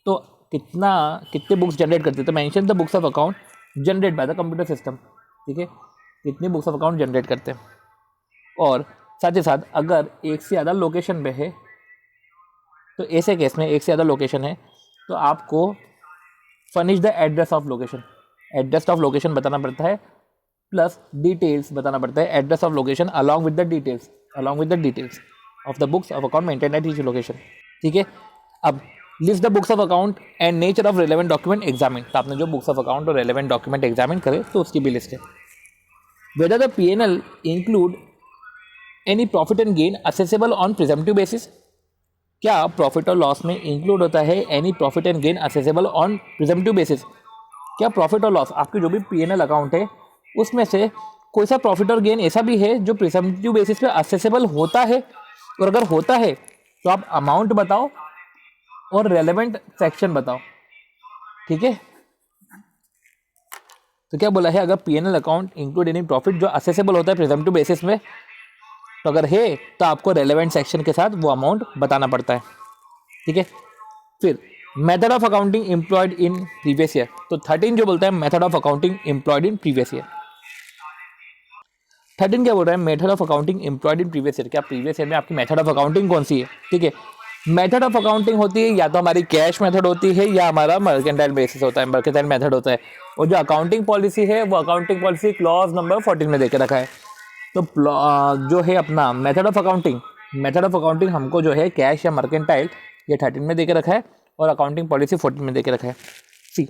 तो कितने बुक्स जनरेट करते हैं, तो mention the books of account generate by the computer system, ठीक है, कितनी बुक्स ऑफ अकाउंट जनरेट करते हैं। और साथ ही साथ अगर एक से ज़्यादा लोकेशन पे है तो ऐसे केस में एक से ज़्यादा लोकेशन है तो आपको furnish the address of location, address of location बताना पड़ता है प्लस डिटेल्स बताना पड़ता है, address of location along with the details of the books of account maintain at each location, ठीक है। अब list the books of account and nature of relevant document examine, तो आपने जो बुक्स ऑफ अकाउंट और रेलेवेंट डॉक्यूमेंट एग्जामिन करे तो उसकी भी लिस्ट है। Whether the P&L include any profit and gain accessible on presumptive basis, क्या प्रॉफिट और लॉस में इंक्लूड होता है any profit and gain accessible on presumptive basis, क्या प्रॉफिट और लॉस आपके जो भी P&L अकाउंट है उसमें से कोई सा प्रॉफिट और गेन ऐसा भी है जो प्रिजम्पटिव बेसिस पे असेसेबल होता है, और अगर होता है तो आप अमाउंट बताओ और रेलेवेंट सेक्शन बताओ, ठीक है। तो क्या बोला है, अगर P&L account include any profit जो असेसेबल होता है प्रिजम्पटिव बेसिस में, तो अगर है तो आपको रेलेवेंट सेक्शन के साथ वो अमाउंट बताना पड़ता है, ठीक है। फिर method of accounting employed in previous year, तो 13 जो बोलता है method of accounting employed in previous year, 13 क्या बोल रहा है, method of accounting employed in previous year, क्या प्रीवियस ईयर में आपकी मेथड ऑफ अकाउंटिंग कौन सी है, ठीक है। मेथड ऑफ अकाउंटिंग होती है या तो हमारी कैश मेथड होती है या हमारा मर्केंटाइल बेसिस होता है, मर्केंटाइल मेथड होता है, और जो अकाउंटिंग पॉलिसी है वो अकाउंटिंग पॉलिसी क्लॉज नंबर 14 में देके रखा है। तो जो है अपना मेथड ऑफ अकाउंटिंग हमको जो है कैश या मर्केंटाइल ये 13 में देके रखा है और अकाउंटिंग पॉलिसी 14 में देके रखा है। सी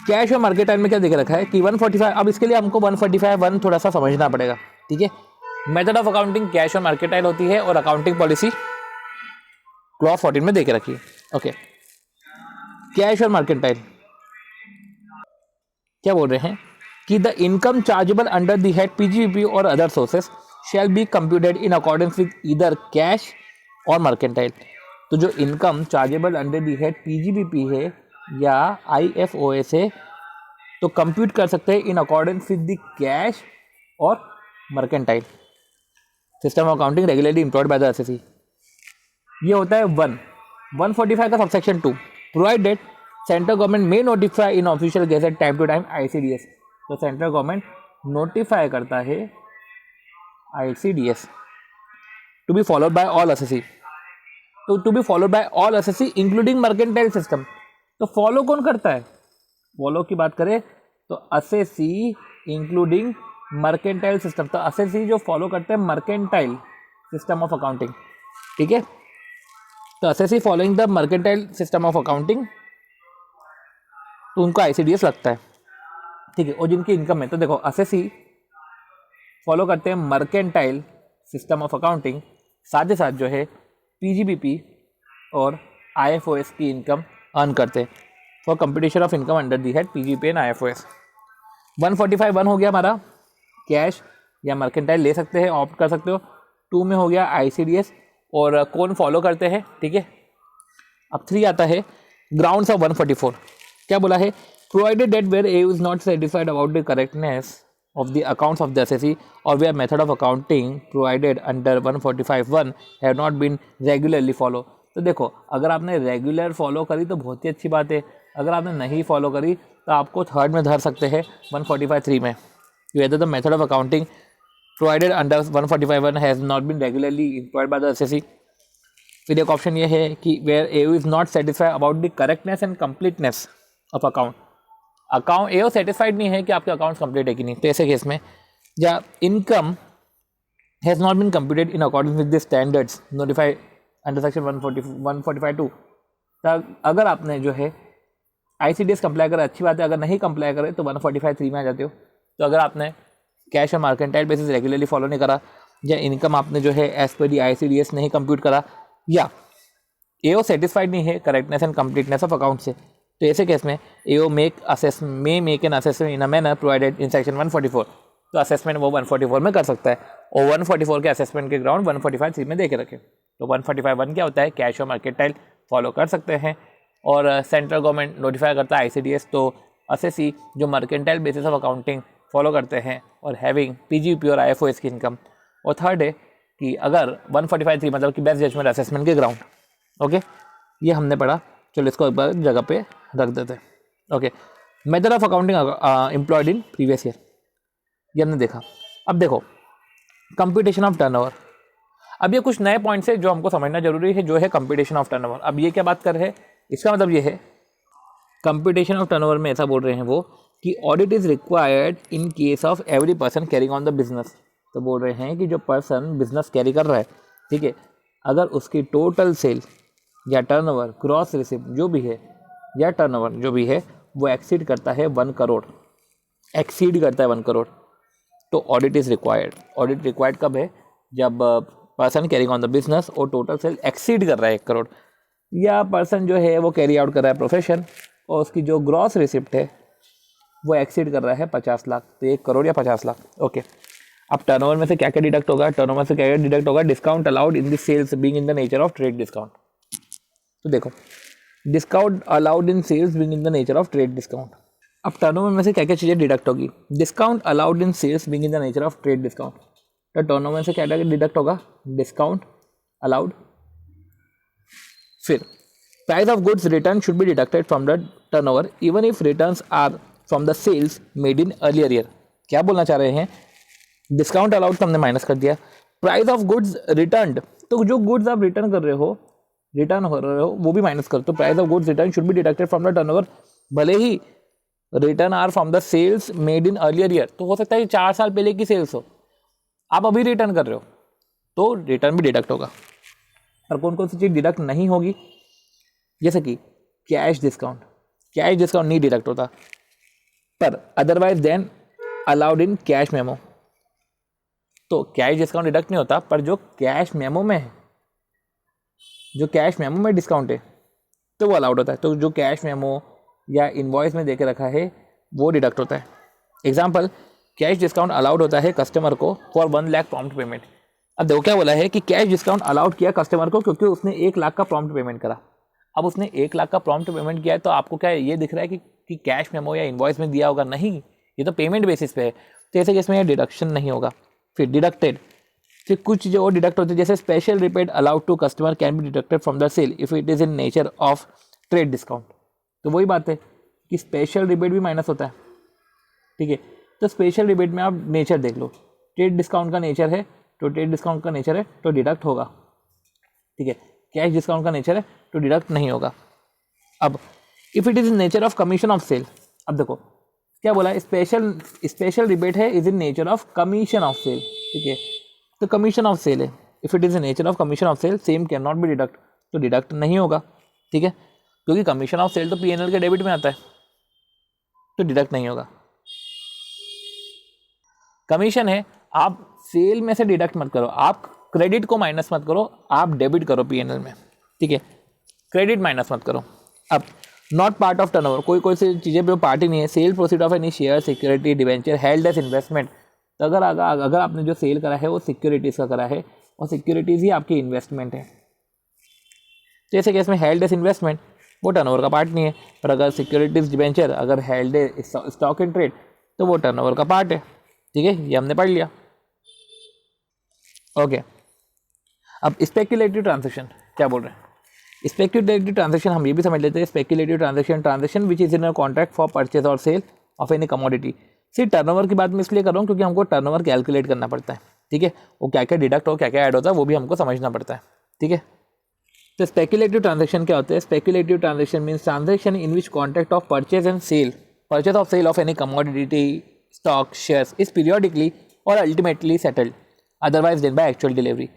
कैश और मर्केंटाइल में क्या देके रखा है कि 145, अब इसके लिए हमको 145(1) थोड़ा सा समझना पड़ेगा, ठीक है। मेथड ऑफ अकाउंटिंग कैश और मर्केंटाइल होती है और अकाउंटिंग पॉलिसी क्लॉज 14 में देके रखी है। ओके, कैश और मर्केंटाइल क्या बोल रहे हैं कि the income chargeable under the head PGBP और other sources shall be computed in accordance with either cash और मर्केंटाइल। तो जो income chargeable under the head PGBP है या IFOS है तो कंप्यूट कर सकते हैं in accordance with the cash और mercantile. System of accounting regularly employed by the SSE, ये होता है 145 का सबसेक्शन 2, प्रोवाइडेड सेंट्रल गवर्नमेंट में notify in official gazette time to time ICDS। तो सेंट्रल गवर्नमेंट नोटिफाई करता है ICDS to be followed by all SSE, तो to be followed by all SSE including mercantile system. तो follow कौन करता है, follow की बात करें तो SSE इंक्लूडिंग मर्केंटाइल सिस्टम, तो SSE जो फॉलो करते हैं मर्केंटाइल सिस्टम ऑफ अकाउंटिंग, ठीक है। तो assessee following the mercantile system of accounting, तो उनको ICDS लगता है, ठीक है। और जिनकी इनकम है, तो देखो असेसी फॉलो करते हैं मर्केंटाइल सिस्टम ऑफ अकाउंटिंग, साथ ही साथ जो है PGBP और IFOS की इनकम अर्न करते हैं for competition of income under the head PGBP and IFOS। 145 हो गया हमारा, कैश या मर्केंटाइल ले सकते हैं, ऑप्ट कर सकते हो। 2 में हो गया ICDS और कौन फॉलो करते हैं, ठीक है। अब 3 आता है ग्राउंड्स ऑफ 144। क्या बोला है, provided that where AU is not satisfied about the correctness of the accounts of the assessee or where method of accounting provided under 145(1) have not been regularly follow। तो देखो अगर आपने रेगुलर फॉलो करी तो बहुत ही अच्छी बात है, अगर आपने नहीं फॉलो करी तो आपको थर्ड में धर सकते हैं 145(3) में। whether the method of accounting provided under 145(1) has not been regularly employed by the assessee। फिर एक ऑप्शन ये है कि where AU is not satisfied about the correctness and completeness of account। Account AO satisfied नहीं है कि आपके accounts complete है कि नहीं, तो ऐसे केस में या income has not been computed in accordance with the standards notified under section 145(2), अगर आपने जो है ICDS कंप्लाई करा अच्छी बात है, अगर नहीं कंप्लाई करे तो 145(3) में आ जाते हो। तो अगर आपने कैश और मार्केंटाइल बेसिस रेगुलरली फॉलो नहीं करा, या इनकम आपने जो है एज पर दी ICDS नहीं कंप्यूट करा, या AO सेटिस्फाइड नहीं है correctness and completeness of account से, तो ऐसे केस में AO make an assessment in a manner provided in section 144। तो असेसमेंट वो 144 में कर सकता है, और 144 के असेसमेंट के ग्राउंड 145(3) में दे के रखे। तो 145(1) क्या होता है, कैश और मार्केटाइल फॉलो कर सकते हैं, और सेंट्रल गवर्नमेंट नोटिफाई करता है ICDS, तो असेसी जो mercantile basis of accounting follow करते हैं और हैविंग PGBP और IFOS की इनकम। और थर्ड है कि अगर 145(3) मतलब कि बेस्ट जजमेंट असेसमेंट के ग्राउंड। ओके, ये हमने पढ़ा, चलो इसको एक बार जगह पे रख देते हैं। Okay, method of accounting employed in previous year, ये हमने देखा। अब देखो कंप्यूटेशन ऑफ टर्नओवर, अब ये कुछ नए पॉइंट्स है जो हमको समझना जरूरी है, जो है कंप्यूटेशन ऑफ टर्नओवर। अब ये क्या बात कर रहे हैं, इसका मतलब ये है कंप्यूटेशन ऑफ टर्नओवर में ऐसा बोल रहे हैं वो कि audit is required in case of every person carrying on the business. तो बोल रहे हैं कि जो पर्सन बिजनेस कैरी कर रहा है, ठीक है, अगर उसकी टोटल सेल या टर्नओवर, ग्रॉस रिसिप्ट जो भी है या टर्नओवर जो भी है वो एक्सीड करता है 1 करोड़, एक्सीड करता है 1 करोड़, तो audit is required. Audit required कब है, जब person carrying on the business और टोटल सेल एक्सीड कर रहा है 1 करोड़, या पर्सन जो है वो कैरी आउट कर रहा है प्रोफेशन और उसकी जो ग्रॉस रिसिप्ट है वो एक्सीड कर रहा है 50 लाख, तो 1 करोड़ या 50 लाख। ओके, अब टर्नओवर में से क्या क्या डिडक्ट होगा, टर्नओवर से क्या क्या डिडक्ट होगा, discount allowed in the sales being in the nature of trade discount. तो देखो discount allowed in sales being in the nature of trade discount. अब टर्नओवर में से क्या क्या चीज़ें डिडक्ट होगी, discount allowed in sales being in the nature of trade discount. तो टर्नओवर में से क्या क्या डिडक्ट होगा, डिस्काउंट अलाउड। फिर price of goods return should be deducted from the turnover even if returns are from the sales made in earlier year. क्या बोलना चाह रहे हैं, डिस्काउंट अलाउड तो हमने माइनस कर दिया, प्राइस ऑफ गुड्स रिटर्न, तो जो गुड्स आप रिटर्न कर रहे हो, रिटर्न हो रहे हो वो भी माइनस कर, तो price of goods return should be deducted from the turnover, भले ही return are from the sales made in earlier year. तो हो सकता है 4 साल पहले की सेल्स हो, आप अभी रिटर्न कर रहे हो तो रिटर्न भी डिडक्ट होगा। और कौन कौन सी चीज़ डिडक्ट नहीं होगी, जैसे कि कैश डिस्काउंट, कैश डिस्काउंट नहीं डिडक्ट होता, पर otherwise than allowed in cash memo. तो कैश डिस्काउंट डिडक्ट नहीं होता, पर जो कैश मेमो में है, जो कैश मेमो में डिस्काउंट है तो वो अलाउड होता है। तो जो कैश मेमो या इनवॉइस में देके रखा है वो डिडक्ट होता है। एग्जांपल, कैश डिस्काउंट अलाउड होता है कस्टमर को फॉर 1 लाख प्रॉम्प्ट पेमेंट। अब देखो क्या बोला है कि कैश डिस्काउंट अलाउड किया कस्टमर को क्योंकि उसने 1 लाख का प्रॉम्प्ट पेमेंट करा। अब उसने 1 लाख का प्रॉम्प्ट पेमेंट किया है, तो आपको क्या ये दिख रहा है कि कैश मेमो या इनवॉइस में दिया होगा, नहीं, ये तो पेमेंट बेसिस पे है, तो ऐसे केस में ये डिडक्शन नहीं होगा। फिर डिडक्टेड, फिर कुछ जो और डिडक्ट होते हैं, जैसे special rebate allowed to customer can be deducted from the sale if it is in nature of trade discount. तो वही बात है कि स्पेशल रिबेट भी माइनस होता है, ठीक है। तो स्पेशल रिबेट में आप नेचर देख लो, ट्रेड डिस्काउंट का नेचर है तो ट्रेड डिस्काउंट का नेचर है तो डिडक्ट होगा, ठीक है। कैश डिस्काउंट का नेचर है तो डिडक्ट नहीं होगा। अब if it is in nature of commission of sale, अब देखो क्या बोला, स्पेशल रिबेट है is in nature of commission of sale, ठीक है। तो कमीशन ऑफ सेल है, if it is the nature of commission of sale same can not be deduct, तो डिडक्ट नहीं होगा, ठीक है, क्योंकि कमीशन ऑफ सेल तो P&L के डेबिट में आता है, तो डिडक्ट नहीं होगा। कमीशन है, आप सेल में से डिडक्ट मत करो, आप क्रेडिट को माइनस मत करो, आप डेबिट करो P&L में, ठीक है, क्रेडिट माइनस मत करो। अब नॉट पार्ट ऑफ टर्नओवर, कोई सी चीज़ें पे पार्ट ही नहीं है। Sale proceed of any share, security, debenture held as investment, तो अगर आपने जो सेल करा है वो सिक्योरिटीज़ का करा है और सिक्योरिटीज़ ही आपकी इन्वेस्टमेंट है, तो ऐसे केस में हेल्ड एज इन्वेस्टमेंट वो टर्नओवर का पार्ट नहीं है। पर अगर सिक्योरिटीज डिवेंचर अगर हेल्ड है स्टॉक इन ट्रेड तो वो टर्नओवर का पार्ट है, ठीक है, ये हमने पढ़ लिया। ओके, अब स्पेक्युलेटिव ट्रांजैक्शन क्या बोल रहे हैं? स्पेक्युलेटिव ट्रांजैक्शन हम ये भी समझ लेते हैं। Speculative transaction which is in a contract for purchase और सेल ऑफ एनी कमोडिटी। सिर्फ टर्नओवर की बात मैं इसलिए कर रहा हूँ क्योंकि हमको टर्नओवर कैलकुलेट करना पड़ता है, ठीक है, वो क्या क्या डिडक्ट हो, क्या क्या ऐड होता है वो भी हमको समझना पड़ता है, ठीक है। तो स्पेक्युलेटिव ट्रांजैक्शन क्या होते हैं? Speculative transaction means transaction in which contract of purchase and sale, purchase of sale of any commodity, stock, shares is periodically और ultimately settled otherwise than by actual delivery.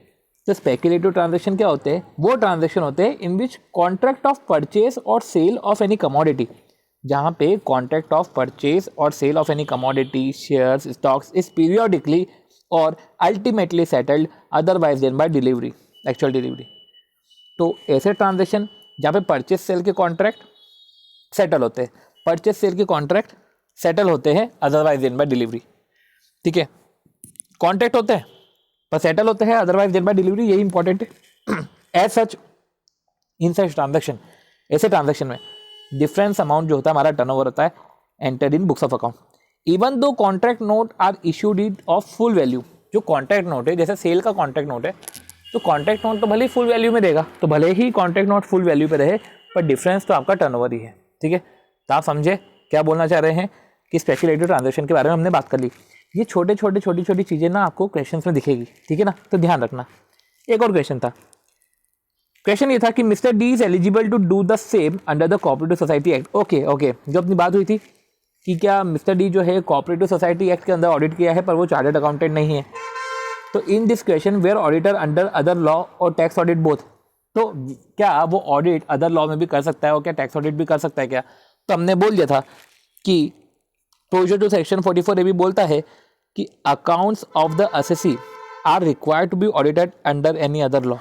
तो स्पेक्युलेटिव ट्रांजैक्शन क्या होते हैं? वो transaction होते हैं in which contract of purchase और sale of any commodity, जहाँ पे कॉन्ट्रैक्ट ऑफ परचेज और sale of any commodity, shares, stocks is periodically और ultimately settled otherwise than by delivery, actual delivery. तो ऐसे ट्रांजैक्शन जहाँ पे परचेज सेल के कॉन्ट्रैक्ट सेटल होते हैं, परचेज सेल के कॉन्ट्रैक्ट सेटल होते हैं अदरवाइज देन बाय डिलीवरी, ठीक है, कॉन्ट्रैक्ट होते हैं पर सेटल होते हैं अदरवाइज देन बाय डिलीवरी, यही इंपॉर्टेंट है। As such in such transaction, ऐसे ट्रांजैक्शन में डिफरेंस अमाउंट जो होता है हमारा टर्नओवर होता है entered in books of account even though contract note are issued it of full value. जो कॉन्ट्रैक्ट नोट है, जैसे सेल का कॉन्ट्रैक्ट नोट है, तो कॉन्ट्रैक्ट नोट तो भले ही फुल वैल्यू में देगा, तो भले ही कॉन्ट्रैक्ट नोट फुल वैल्यू पे रहे पर डिफरेंस तो आपका टर्नओवर ही है, ठीक है। तो आप समझे क्या बोलना चाह रहे हैं कि स्पेक्युलेटिव ट्रांजैक्शन के बारे में हमने बात कर ली। ये छोटी छोटी चीज़ें ना आपको क्वेश्चंस में दिखेगी, ठीक है ना, तो ध्यान रखना। एक और क्वेश्चन था, क्वेश्चन ये था कि mister D is eligible to do the same under the cooperative society act. Okay, जो अपनी बात हुई थी कि क्या मिस्टर डी जो है कोऑपरेटिव सोसाइटी एक्ट के अंदर ऑडिट किया है पर वो चार्टर्ड अकाउंटेंट नहीं है, तो in this question where auditor under other law और टैक्स ऑडिट बोथ, तो क्या वो ऑडिट अदर लॉ में भी कर सकता है और क्या टैक्स ऑडिट भी कर सकता है क्या? तो हमने बोल दिया था कि प्रोविजन टू सेक्शन 44 ए भी बोलता है कि accounts of the assessee are required to be audited under any other law.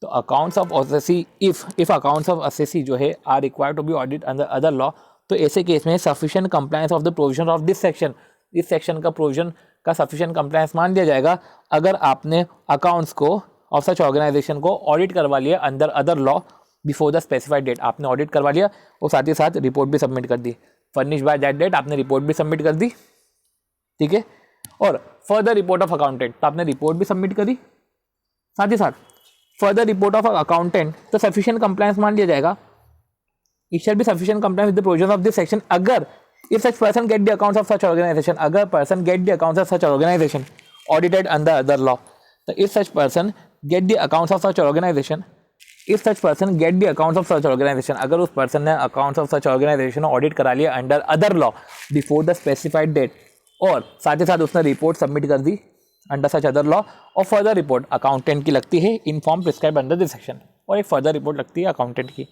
तो accounts of assessee if accounts of assessee जो है are required to be audit under other law, तो ऐसे case में sufficient compliance of the provision of this section, इस section का provision का sufficient compliance मान लिया जाएगा अगर आपने अकाउंट्स को ऑफ सच ऑर्गेनाइजेशन को ऑडिट करवा लिया under other law before the specified date. आपने ऑडिट करवा लिया और साथ ही साथ रिपोर्ट भी सबमिट कर दी, फर्निश बाय दैट डेट आपने रिपोर्ट भी सबमिट कर दी, ठीक है, और फर्दर रिपोर्ट ऑफ अकाउंटेंट, तो आपने रिपोर्ट भी सबमिट करी, साथ ही साथ फर्दर रिपोर्ट ऑफ अकाउंटेंट, तो सफिशिएंट कंप्लायंस मान लिया जाएगा। It shall be sufficient compliance with the provision of this section अगर if such person get the accounts of such organization, अगर person get the accounts of such organization audited under other law, तो if such person get the accounts of such organization, if such person get the accounts of such organization, अगर उस person ने accounts of such organization audit करा लिया under other law before the specified date, और साथ ही साथ उसने रिपोर्ट सबमिट कर the under such other law, और फर्दर रिपोर्ट अकाउंटेंट की लगती है in form prescribe under this section, और एक फर्दर रिपोर्ट लगती है अकाउंटेंट की,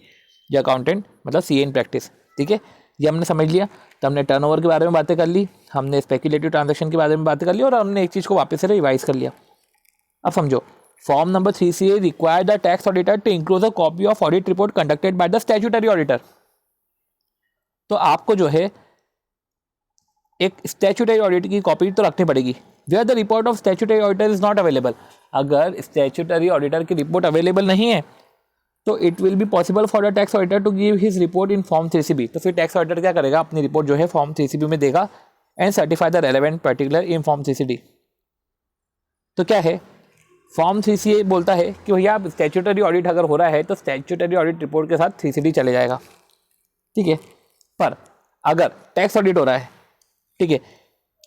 ये अकाउंटेंट मतलब सीए इन प्रैक्टिस, ठीक है, ये हमने समझ लिया। तो हमने टर्नओवर के बारे में बातें कर ली, हमने स्पेक्युलेटिव ट्रांजैक्शन के बारे में बातें कर ली, और हमने एक चीज़ को वापस से रिवाइज कर लिया। अब समझो, form number 3CA require the tax auditor to include a copy of audit report conducted by the statutory auditor. तो आपको जो है एक स्टैट्यूटरी ऑडिट की कॉपी तो रखनी पड़ेगी, where the report of statutory auditor is not available. अगर स्टैट्यूटरी ऑडिटर की रिपोर्ट अवेलेबल नहीं है तो it will be possible for the tax auditor to give his report in form 3CB। तो फिर टैक्स ऑडिटर क्या करेगा, अपनी रिपोर्ट जो है फॉर्म 3CB में देगा and certify the relevant particular in form 3CD। तो क्या है, फॉर्म 3CA बोलता है कि भैया आप स्टैट्यूटरी ऑडिट अगर हो रहा है तो स्टैट्यूटरी ऑडिट रिपोर्ट के साथ 3CD चले जाएगा, ठीक है। पर अगर टैक्स ऑडिट हो रहा है, ठीक है,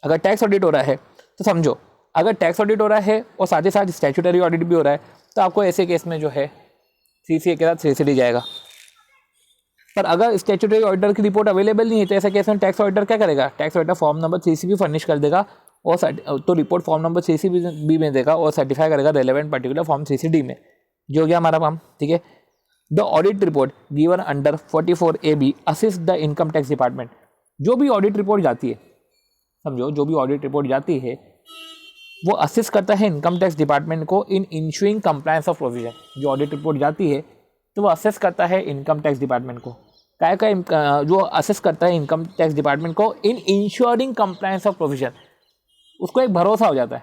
अगर टैक्स ऑडिट हो रहा है तो समझो, अगर टैक्स ऑडिट हो रहा है और साथ ही साथ स्टैट्यूटरी ऑडिट भी हो रहा है तो आपको ऐसे केस में जो है 3CA के साथ 3CD जाएगा। पर अगर स्टैट्यूटरी ऑडिटर की रिपोर्ट अवेलेबल नहीं है तो ऐसे केस में टैक्स ऑडिटर क्या करेगा, tax auditor form number 3CB furnish कर देगा और तो रिपोर्ट फॉर्म नंबर CCB में देगा और सर्टिफाई करेगा रेलेवेंट पर्टिकुलर फॉर्म CCD में, जो हो गया हमारा काम, ठीक है। The audit report given under 44AB assist the income tax department. जो भी ऑडिट रिपोर्ट जाती है, समझो, जो भी ऑडिट रिपोर्ट जाती है वो असिस्ट करता है इनकम टैक्स डिपार्टमेंट को इन इंश्योरिंग कंप्लायंस ऑफ प्रोविजन। जो ऑडिट रिपोर्ट जाती है तो वो असिस्ट करता है इनकम टैक्स डिपार्टमेंट को, जो असिस्ट करता है इनकम टैक्स डिपार्टमेंट को इन इंश्योरिंग कंप्लायंस ऑफ प्रोविजन। उसको एक भरोसा हो जाता है,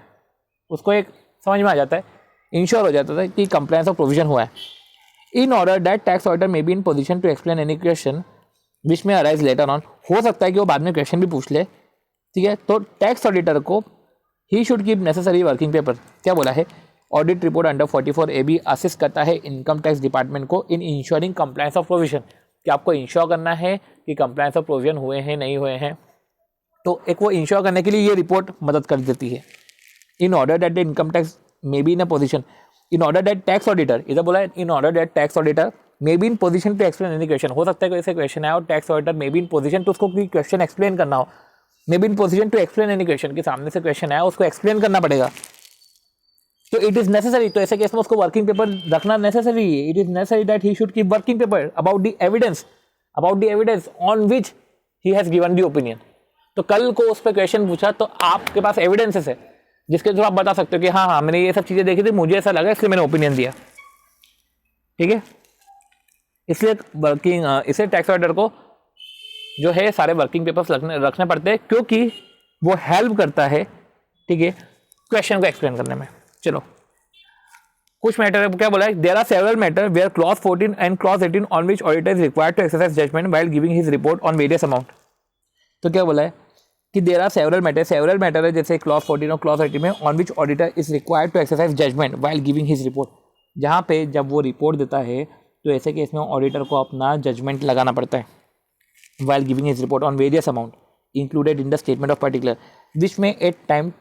उसको एक समझ में आ जाता है, इंश्योर हो जाता है कि कंप्लायंस ऑफ प्रोविजन हुआ है। In order that tax auditor may be in position to explain any question which may arise later on. हो सकता है कि वो बाद में क्वेश्चन भी पूछ ले, ठीक है। तो टैक्स ऑडिटर को he should keep necessary working paper. क्या बोला है, audit report under 44AB assist करता है इनकम टैक्स डिपार्टमेंट को इन इंश्योरिंग कंप्लायंस ऑफ प्रोविजन, कि आपको इंश्योर करना है कि कंप्लायंस ऑफ प्रोविजन हुए हैं नहीं हुए हैं। तो एक वो इंश्योर करने के लिए ये रिपोर्ट मदद कर देती है। In order that the income tax may be in a position, in order that tax auditor, इधर बोला है in order that tax auditor may be in position to explain any question. हो सकता है कोई ऐसे क्वेश्चन आया और tax auditor may be in position तो उसको कोई क्वेश्चन एक्सप्लेन करना हो, may be in position to explain any question, के सामने से क्वेश्चन आया उसको एक्सप्लेन करना पड़ेगा, तो इट इज नेसेसरी। तो ऐसे केस में उसको वर्किंग पेपर रखना नेसेसरी है। It is necessary that he should keep working paper about the evidence on which he has given the opinion. तो कल को उस पर क्वेश्चन पूछा तो आपके पास एविडेंसेस है जिसके थ्रू आप बता सकते हो कि हाँ मैंने ये सब चीजें देखी थी, मुझे ऐसा लगा इसलिए मैंने ओपिनियन दिया, ठीक है। इसलिए इसे टैक्स ऑडिटर को जो है सारे वर्किंग पेपर्स रखने पड़ते हैं, क्योंकि वो हेल्प करता है, ठीक है, क्वेश्चन को एक्सप्लेन करने में। चलो कुछ मैटर क्या बोला है, there are several matter where clause 14 and clause 18 on which auditor is required to exercise judgment while giving his report on various amount. तो क्या बोला है कि देयर आर सेवरल मैटर है जैसे क्लॉज 14 और क्लॉज 18 में on which auditor is required to exercise judgment while giving his report. जहाँ पे जब वो रिपोर्ट देता है तो ऐसे केस में ऑडिटर को अपना जजमेंट लगाना पड़ता है। while giving his report on various amount included in the statement of particular which may at time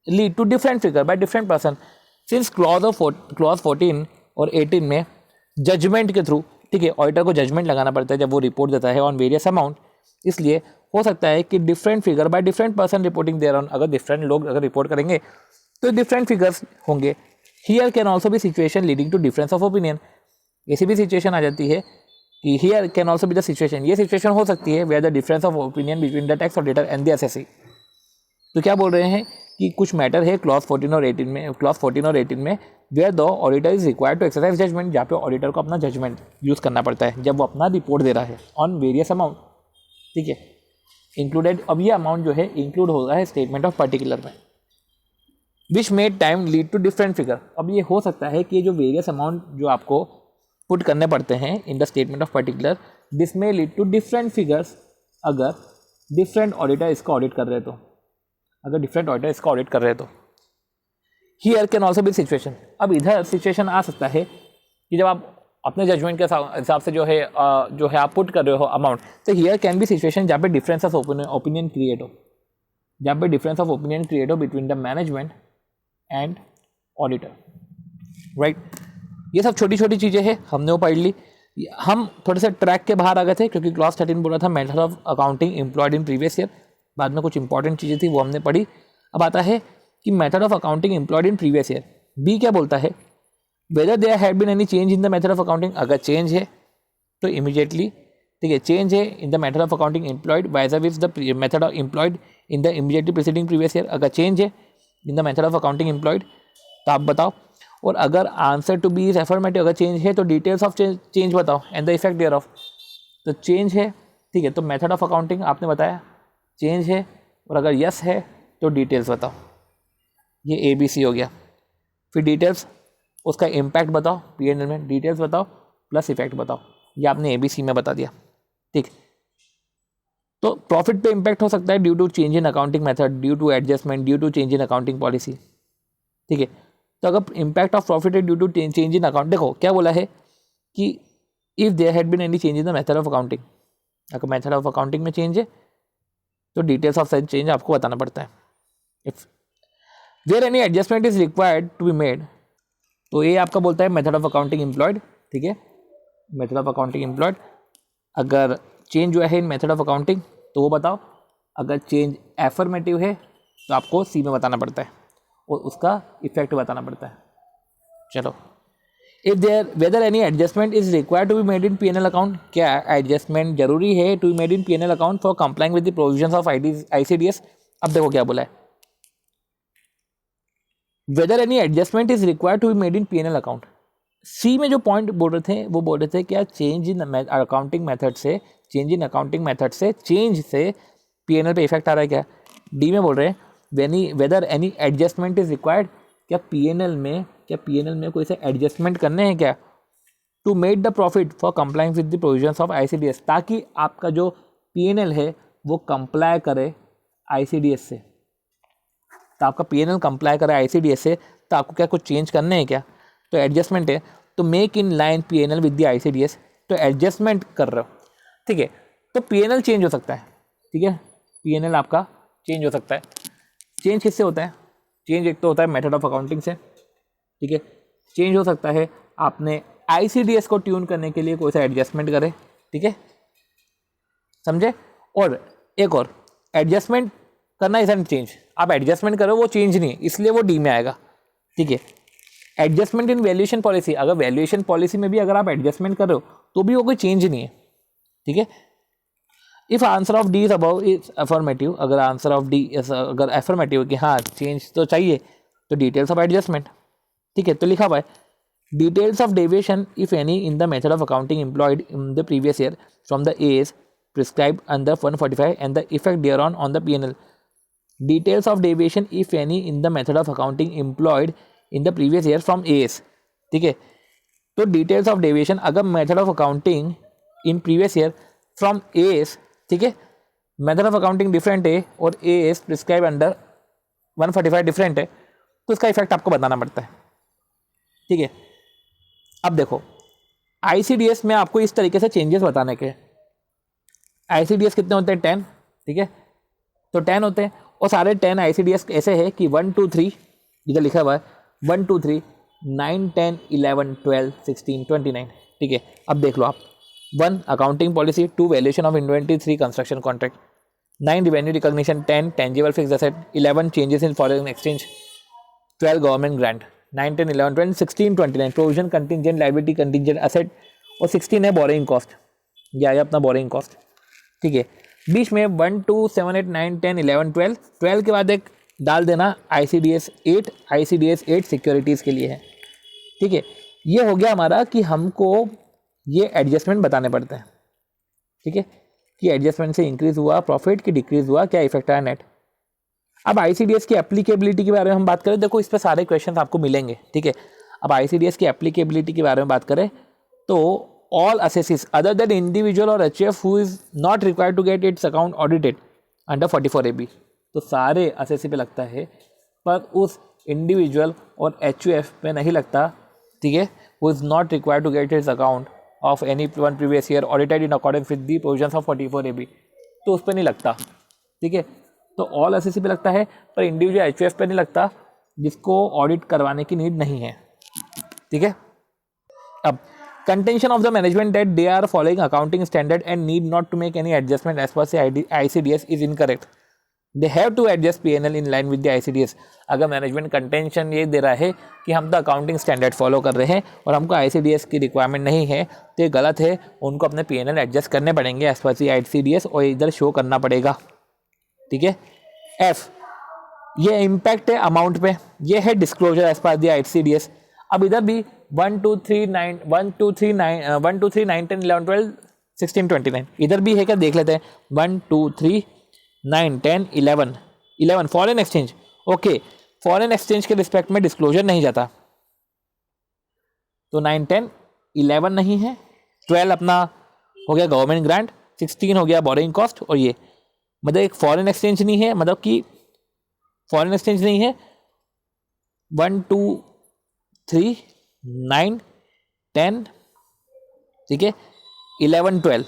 lead to different figure by different person। since clause 14 और 18 में जजमेंट के थ्रू, ठीक है, ऑडिटर को जजमेंट लगाना पड़ता है जब वो रिपोर्ट देता है ऑन वेरियस अमाउंट, इसलिए हो सकता है कि different figure by different person reporting thereon. अगर डिफरेंट लोग अगर रिपोर्ट करेंगे तो डिफरेंट फिगर्स होंगे। Here can also be situation leading to difference of opinion. ऐसी भी सिचुएशन आ जाती है कि here can also be the situation, ये सिचुएशन हो सकती है where the difference of opinion between the tax auditor and the assessee. तो क्या बोल रहे हैं कि कुछ मैटर है क्लॉज 14 और 18 में where the auditor is required to exercise judgment, जहाँ पे ऑडिटर को अपना जजमेंट यूज करना पड़ता है जब वो अपना रिपोर्ट दे रहा है ऑन वेरियस अमाउंट, ठीक है, इंक्लूडेड। अब ये अमाउंट जो है इंक्लूड हो रहा है स्टेटमेंट ऑफ पर्टिकुलर में, which made time lead to different figure. अब ये हो सकता है कि ये जो वेरियस अमाउंट जो आपको पुट करने पड़ते हैं in the statement of particular, this में लीड टू डिफरेंट फिगर्स अगर डिफरेंट ऑडिटर इसका ऑडिट कर रहे तो, here can also be situation. अब इधर सिचुएशन आ सकता है कि जब आप अपने जजमेंट के हिसाब से जो है आप पुट कर रहे हो अमाउंट, तो हियर कैन बी सिचुएशन जहाँ पे डिफरेंस ऑफ ओपिनियन क्रिएट हो, between the management and auditor, right. ये सब छोटी छोटी चीज़ें हैं, हमने वो पढ़ ली। हम थोड़े से ट्रैक के बाहर आ गए थे क्योंकि क्लॉज 13 बोला था method of accounting employed in previous year, बाद में कुछ इंपॉर्टेंट चीज़ें थी वो हमने पढ़ी। अब आता है कि method of accounting employed in previous year. B क्या बोलता है, whether there had been any change in the method of accounting. अगर चेंज है तो इमीडिएटली, ठीक है, चेंज है in the method of accounting employed wise with the method of employed in the immediately preceding previous year. अगर change है in the method of accounting employed तो आप बताओ। और अगर answer to B is affirmative, अगर change है तो डिटेल्स ऑफ चेंज बताओ and the effect thereof. तो चेंज है, ठीक है, तो मेथड ऑफ अकाउंटिंग आपने बताया चेंज है, और अगर यस है तो डिटेल्स बताओ। ये ABC हो गया। फिर डिटेल्स, उसका इम्पैक्ट बताओ P&L में, डिटेल्स बताओ प्लस इफेक्ट बताओ। ये आपने ABC में बता दिया, ठीक। तो प्रॉफिट पे इम्पैक्ट हो सकता है due to change in accounting method, due to adjustment, due to change in accounting policy, ठीक है। तो अगर इम्पैक्ट ऑफ प्रॉफिट है due to change in account, देखो क्या बोला है कि if there had been any change in the method of accounting, अगर मेथड ऑफ अकाउंटिंग में चेंज है तो डिटेल्स ऑफ सच चेंज आपको बताना पड़ता है। If there any adjustment is required to be made, तो ये आपका बोलता है मेथड ऑफ अकाउंटिंग एम्प्लॉयड, ठीक है, मेथड ऑफ अकाउंटिंग एम्प्लॉयड। अगर चेंज हुआ है इन मेथड ऑफ अकाउंटिंग तो वो बताओ। अगर चेंज एफर्मेटिव है तो आपको सी में बताना पड़ता है और उसका इफेक्ट बताना पड़ता है। चलो, if there whether any adjustment is required to be made in PNL account, क्या एडजस्टमेंट जरूरी है to be made in PNL account for complying with the provisions of ICDS. अब देखो क्या बोला है, whether any adjustment is required to be made in PNL account. C में जो पॉइंट बोल रहे थे वो बोल रहे थे क्या चेंज इन अकाउंटिंग मेथड से, चेंज से पीएनएल पे इफेक्ट आ रहा है क्या। डी में बोल रहे हैं whether any adjustment is required, क्या पीएनएल में कोई से एडजस्टमेंट करने हैं क्या, to make the profit for complying with the provisions of ICDS, ताकि आपका जो पीएनएल है वो कंप्लाई करे आईसीडीएस से, तो आपका पीएनएल कंप्लाई करे आईसीडीएस से, तो आपको क्या कुछ चेंज करने हैं क्या। तो एडजस्टमेंट है तो make in line PNL with the ICDS, तो एडजस्टमेंट कर रहे हो, ठीक है। तो पीएनएल चेंज हो सकता है, ठीक है, पीएनएल आपका चेंज हो सकता है। चेंज किससे होता है, चेंज एक तो होता है मेथड ऑफ अकाउंटिंग से, ठीक है। चेंज हो सकता है आपने आईसीडीएस को ट्यून करने के लिए कोई सा एडजस्टमेंट करे, ठीक है, समझे। और एक और एडजस्टमेंट करना इज एंड चेंज, आप एडजस्टमेंट करो वो चेंज नहीं है, इसलिए वो डी में आएगा, ठीक है। एडजस्टमेंट इन वैल्यूएशन पॉलिसी, अगर वैल्यूएशन पॉलिसी में भी अगर आप एडजस्टमेंट कर रहे हो तो भी वो कोई चेंज नहीं है, ठीक है। If answer of D is above is affirmative, अगर आंसर ऑफ डी अगर अफर्मेटिव कि हाँ चेंज तो चाहिए, तो डिटेल्स ऑफ एडजस्टमेंट, ठीक है। तो लिखा हुआ है details of deviation if any in the method of accounting employed in the previous year from the as prescribed under 145 and the effect thereon on the PNL. Details of deviation if any in the method of accounting employed in the previous year from as, ठीक है। तो details of deviation अगर method of accounting in previous year from as, ठीक है, method of accounting different है और as prescribe under 145 different है, तो इसका इफेक्ट आपको बताना पड़ता है, ठीक है। अब देखो आईसीडीएस में आपको इस तरीके से चेंजेस बताने के, आईसीडीएस कितने होते हैं 10, ठीक है, तो 10 होते हैं और सारे 10 आईसीडीएस ऐसे है कि 1 2 3 इधर लिखा हुआ है 1 2 3 9 10 11 12 16 29, ठीक है। अब देख लो आप 1 accounting policy, 2 valuation of inventory, 3 construction contract, 9 revenue recognition, 10 tangible fixed asset, 11 changes in foreign exchange, 12 government grant, 9 10 11 12 16 29 provision contingent liability contingent asset और 16 है बोरिंग कॉस्ट, ये आया अपना बोरिंग कॉस्ट, ठीक है। बीच में 1 2 7 8 9 10 11 12 12 के बाद एक डाल देना आईसीडीएस 8 सिक्योरिटीज़ के लिए है, ठीक है। ये हो गया हमारा कि हमको ये एडजस्टमेंट बताने पड़ते हैं, ठीक है, कि एडजस्टमेंट से इंक्रीज हुआ प्रॉफिट कि डिक्रीज हुआ, क्या इफेक्ट आया नेट। अब आईसीडीएस की एप्लीकेबिलिटी के बारे में हम बात करें, देखो इस पे सारे क्वेश्चन आपको मिलेंगे, ठीक है। अब आईसीडीएस की एप्लीकेबिलिटी के बारे में बात करें तो all assessees other than individual और HUF who is not required to get its account audited under 44AB, तो सारे असेसी पे लगता है पर उस इंडिविजुअल और एचयूएफ पे नहीं लगता, ठीक है, who is not required to get its account of any one previous year audited in accordance with the provisions of 44AB, तो उस पर नहीं लगता, ठीक है। तो ऑल असेसी पे लगता है पर इंडिविजुअल एचयूएफ पे नहीं लगता, जिसको ऑडिट करवाने की नीड नहीं है, ठीक है। अब contention of the management that they are following accounting standard and need not to make any adjustment as per ICDS is incorrect. They have to adjust P&L in line with the ICDS. अगर management contention ये दे रहा है कि हम तो accounting standard follow कर रहे हैं और हमको ICDS की रिक्वायरमेंट नहीं है, तो ये गलत है, उनको अपने P&L एडजस्ट करने पड़ेंगे एज पर ICDS और इधर शो करना पड़ेगा, ठीक है। F, ये इम्पैक्ट है अमाउंट पे, ये है डिस्क्लोजर एज पर ICDS। अब इधर भी 1 2 3 9 1 2 3 9 10 11 12 16 29 इधर भी है क्या, देख लेते हैं। 1 2 3 9 10 11 foreign exchange, okay, foreign exchange के रिस्पेक्ट में डिस्क्लोजर नहीं जाता, तो 9 10 11 नहीं है, 12 अपना हो गया गवर्नमेंट ग्रांट, 16 हो गया बोरिंग कॉस्ट, और ये मतलब एक फॉरेन एक्सचेंज नहीं है, मतलब कि फॉरेन एक्सचेंज नहीं है। 1 2 3 9 10, ठीक है, 11 12,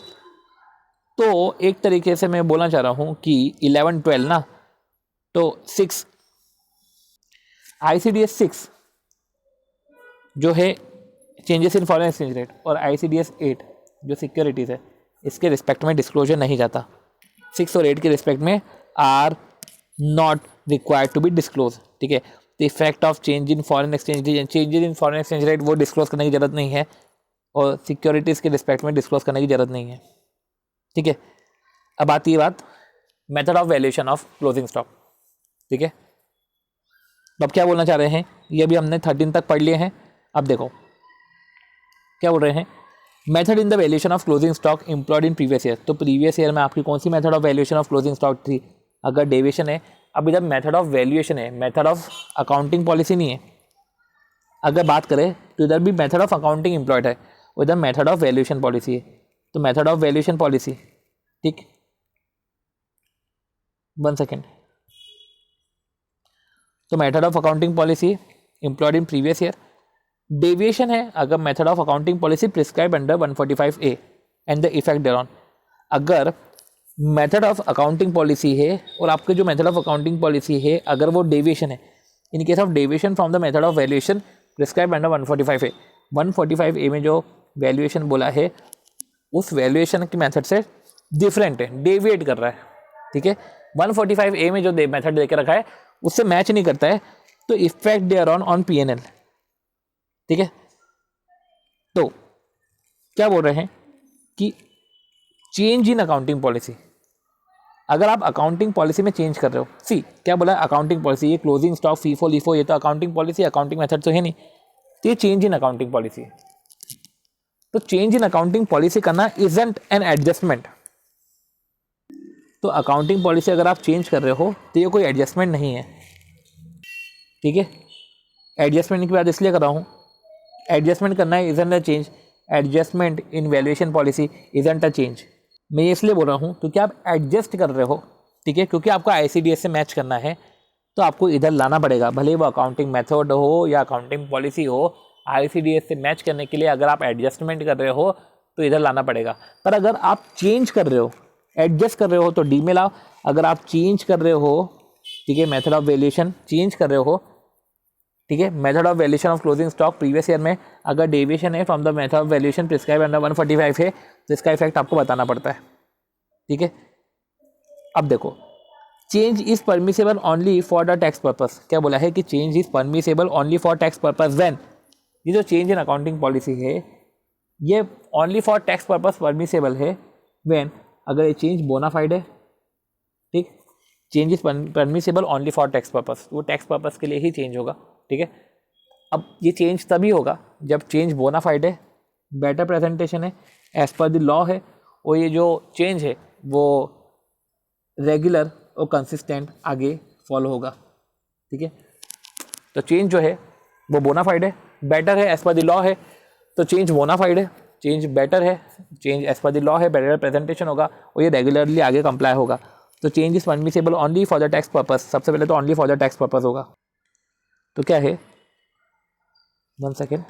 तो एक तरीके से मैं बोलना चाह रहा हूं कि 11 12 ना, तो 6 ICDS 6 जो है changes in foreign exchange rate और ICDS 8 जो सिक्योरिटीज है, इसके रिस्पेक्ट में डिस्क्लोजर नहीं जाता। 6 और 8 के रिस्पेक्ट में are not required to be disclose, ठीक है। The effect of change in foreign exchange, changes in foreign exchange rate वो डिस्क्लोज करने की जरूरत नहीं है, और सिक्योरिटीज़ के रिस्पेक्ट में डिस्क्लोज करने की जरूरत नहीं है, ठीक है। अब आती है बात method of valuation of closing stock, ठीक है। तो अब क्या बोलना चाह रहे हैं, ये भी हमने 13 तक पढ़ लिए हैं। अब देखो क्या बोल रहे हैं, method in the valuation of closing stock employed in previous year. तो प्रीवियस ईयर में आपकी कौन सी method of valuation of closing stock थी, अगर डेविएशन है। अब इधर मेथड ऑफ वैल्यूएशन है, मेथड ऑफ अकाउंटिंग पॉलिसी नहीं है। अगर बात करें तो इधर भी मेथड ऑफ अकाउंटिंग एम्प्लॉयड है, उधर मेथड ऑफ वैल्यूएशन पॉलिसी है। तो मेथड ऑफ वैल्यूएशन पॉलिसी, ठीक, 1 सेकेंड। तो method of accounting policy employed in previous year, deviation है अगर method of accounting policy prescribe under 145A and the effect thereon. अगर method of accounting policy है और आपके जो मेथड ऑफ अकाउंटिंग पॉलिसी है अगर वो डेविएशन है, in case of deviation from the method of valuation prescribe under 145A, 145A में जो वैल्यूएशन बोला है उस वैल्यूएशन की मेथड से डिफरेंट है, डेविएट कर रहा है, ठीक है। 145A में जो मेथड देके रखा है उससे मैच नहीं करता है, तो इफेक्ट देयरऑन ऑन P&L, ठीक है। तो क्या बोल रहे हैं कि चेंज इन अकाउंटिंग पॉलिसी, अगर आप अकाउंटिंग पॉलिसी में चेंज कर रहे हो, सी क्या बोला है अकाउंटिंग पॉलिसी, ये क्लोजिंग स्टॉक, फीफो लीफो, ये तो अकाउंटिंग पॉलिसी, अकाउंटिंग मेथड तो है नहीं, तो ये चेंज इन अकाउंटिंग पॉलिसी है। तो चेंज इन अकाउंटिंग पॉलिसी करना इजंट एन एडजस्टमेंट। तो अकाउंटिंग पॉलिसी अगर आप चेंज कर रहे हो तो ये कोई एडजस्टमेंट नहीं है, ठीक है। एडजस्टमेंट की बात इसलिए कर रहा हूँ, एडजस्टमेंट करना है isn't a change, adjustment in valuation policy isn't a change. मैं ये इसलिए बोल रहा हूँ क्योंकि आप एडजस्ट कर रहे हो, ठीक है, क्योंकि आपको ICDS से मैच करना है तो आपको इधर लाना पड़ेगा, भले वो अकाउंटिंग मेथड हो या अकाउंटिंग पॉलिसी हो, ICDS से मैच करने के लिए अगर आप एडजस्टमेंट कर रहे हो तो इधर लाना पड़ेगा। पर अगर आप चेंज कर रहे हो, एडजस्ट कर रहे हो तो डी में लाओ, अगर आप चेंज कर रहे हो, ठीक है, मेथड ऑफ वैल्यूएशन चेंज कर रहे हो, ठीक है, method of valuation of closing stock previous year में अगर डेविएशन है from the method of valuation prescribe under 145 है तो इसका इफेक्ट आपको बताना पड़ता है, ठीक है। अब देखो change is permissible only for the tax purpose, क्या बोला है कि change is permissible only for tax purpose when, ये जो चेंज इन अकाउंटिंग पॉलिसी है ये only for tax purpose permissible है व्हेन, अगर ये चेंज बोनाफाइड है, ठीक, change is permissible only for tax purpose, वो टैक्स पर्पस के लिए ही चेंज होगा, ठीक है। अब ये चेंज तभी होगा जब चेंज बोनाफाइड है, बेटर प्रेजेंटेशन है, एज पर द लॉ है, और ये जो चेंज है वो रेगुलर और कंसिस्टेंट आगे फॉलो होगा, ठीक है। तो चेंज जो है वो बोनाफाइड है, बेटर है, एज पर द लॉ है, तो चेंज बोनाफाइड है, चेंज बेटर है, change as per the law है, बेटर प्रेजेंटेशन होगा और ये रेगुलरली आगे कंप्लाई होगा। तो change is permissible only for the tax purpose, सबसे पहले तो only for the tax purpose होगा। तो क्या है, 1 सेकेंड,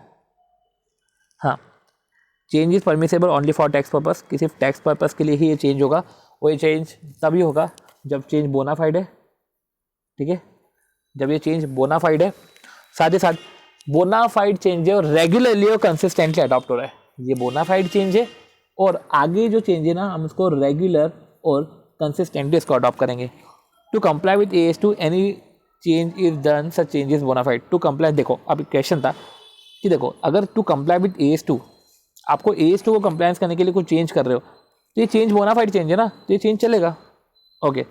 हाँ, change is permissible only for tax purpose, कि सिर्फ टैक्स पर्पस के लिए ही ये चेंज होगा, और ये चेंज तभी होगा जब चेंज बोनाफाइड है, ठीक है, जब ये चेंज बोनाफाइड है, साथ ही साथ बोनाफाइड चेंज है और रेगुलरली और कंसिस्टेंटली अडॉप्ट हो रहा है, ये बोनाफाइड चेंज है और आगे जो चेंज है ना हम उसको रेगुलर और कंसिस्टेंटली इसको अडॉप्ट करेंगे। To comply with AS2 any change is done such change is bona fide. To comply, देखो अब क्वेश्चन था कि देखो अगर टू कंप्लाई विद AS2, आपको AS2 को कंप्लायंस करने के लिए कुछ चेंज कर रहे हो तो ये चेंज बोनाफाइड चेंज है ना, तो ये चेंज चलेगा, okay.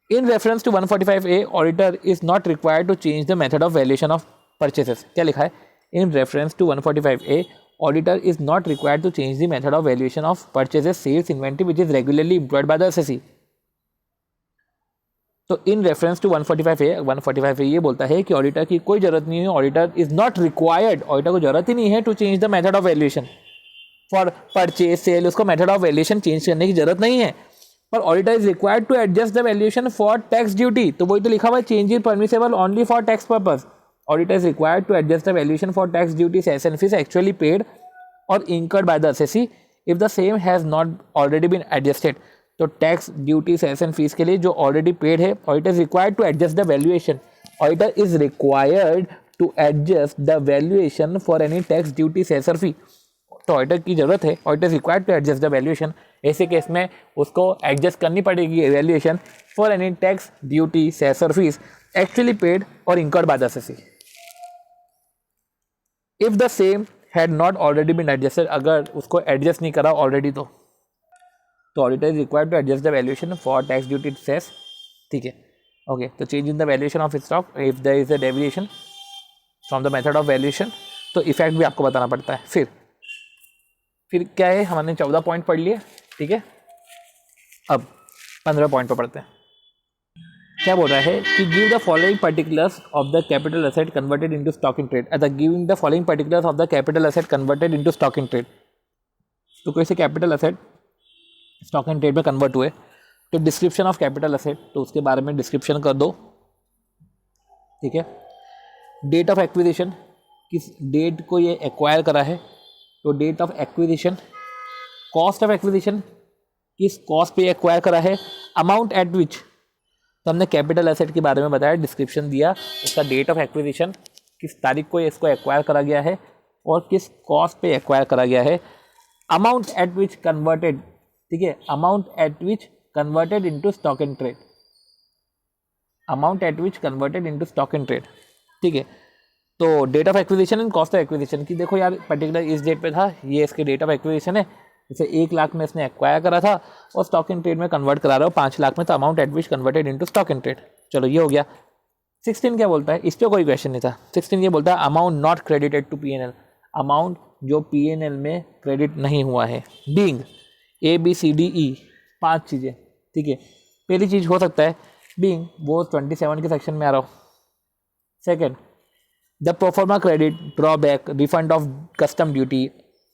In reference to 145A auditor is not required to change the method of valuation of purchases, क्या लिखा है, in reference to 145A auditor is not required to change the method of valuation of purchases sales inventory which is regularly employed by the SSE। तो इन reference to 145A ये बोलता है कि auditor की कोई जरूरत नहीं है, auditor is not required, auditor को जरूरत ही नहीं है to change the method of valuation for purchase sale, उसको मेथड ऑफ वैल्यूएशन चेंज करने की जरूरत नहीं है, पर auditor is required to adjust the valuation for tax duty. तो वही तो लिखा हुआ है, change is permissible only for tax purpose, auditor is required to adjust the valuation for tax duty cess and fees actually paid और incurred by the SSE if the same has not already been adjusted। तो tax duty cess and fees के लिए जो already paid है, auditor is required to adjust the valuation, auditor is required to adjust the valuation for any tax duty cess और fee. तो auditor की जरूरत है, auditor is required to adjust the valuation ऐसे केस में उसको adjust करनी पड़ेगी evaluation for any tax, duty, cess और फीस एक्चुअली पेड और incurred by the SSC if the same had not already been adjusted. अगर उसको एडजस्ट नहीं करा ऑलरेडी तो auditor is required to adjust the valuation for tax, duty, cess. ठीक है, okay. तो change in the valuation of stock if there is a deviation from the method of valuation, तो effect भी आपको बताना पड़ता है। फिर क्या है, हमने 14 पॉइंट पढ़ लिए। ठीक है, अब 15 पॉइंट पर पढ़ते हैं। क्या बोल रहा है कि give the following particulars of the capital asset converted into stock in trade. Giving the following particulars of the capital asset converted into stock in trade. तो कोई से capital asset stock in trade में convert हुए तो description of capital asset, तो उसके बारे में डिस्क्रिप्शन कर दो। ठीक है, डेट ऑफ एक्विजिशन, किस डेट को ये एक्वायर करा है, तो date of acquisition. Cost of acquisition, किस कॉस्ट पे एक्वायर करा है। अमाउंट एट विच, तो हमने कैपिटल एसेट के बारे में बताया, डिस्क्रिप्शन दिया, उसका डेट ऑफ एक्विजिशन, किस तारीख को इसको एक्वायर करा गया है और किस कॉस्ट पे एक्वायर करा गया है। अमाउंट एट विच कन्वर्टेड, ठीक है, amount at which converted into stock in trade, amount at which converted into stock in trade. ठीक है, तो date of acquisition and cost of acquisition की देखो यार, पर्टिकुलर इस डेट पे था, ये इसके डेट ऑफ एक्विजिशन है, जैसे 1 लाख में इसने एक्वायर करा था और स्टॉक इन ट्रेड में कन्वर्ट करा रहा हो 5 लाख में, तो amount at which converted into stock in trade. चलो ये हो गया। 16 क्या बोलता है, इस पर कोई क्वेश्चन नहीं था। 16 ये बोलता है amount not credited to PNL, amount जो पीएनएल में क्रेडिट नहीं हुआ है। बीइंग ABCDE 5 चीज़ें। ठीक है, पहली चीज़ हो सकता है बीइंग, वो 27 के सेक्शन में आ रहा हो। Second, the proforma credit, drawback, refund of custom duty,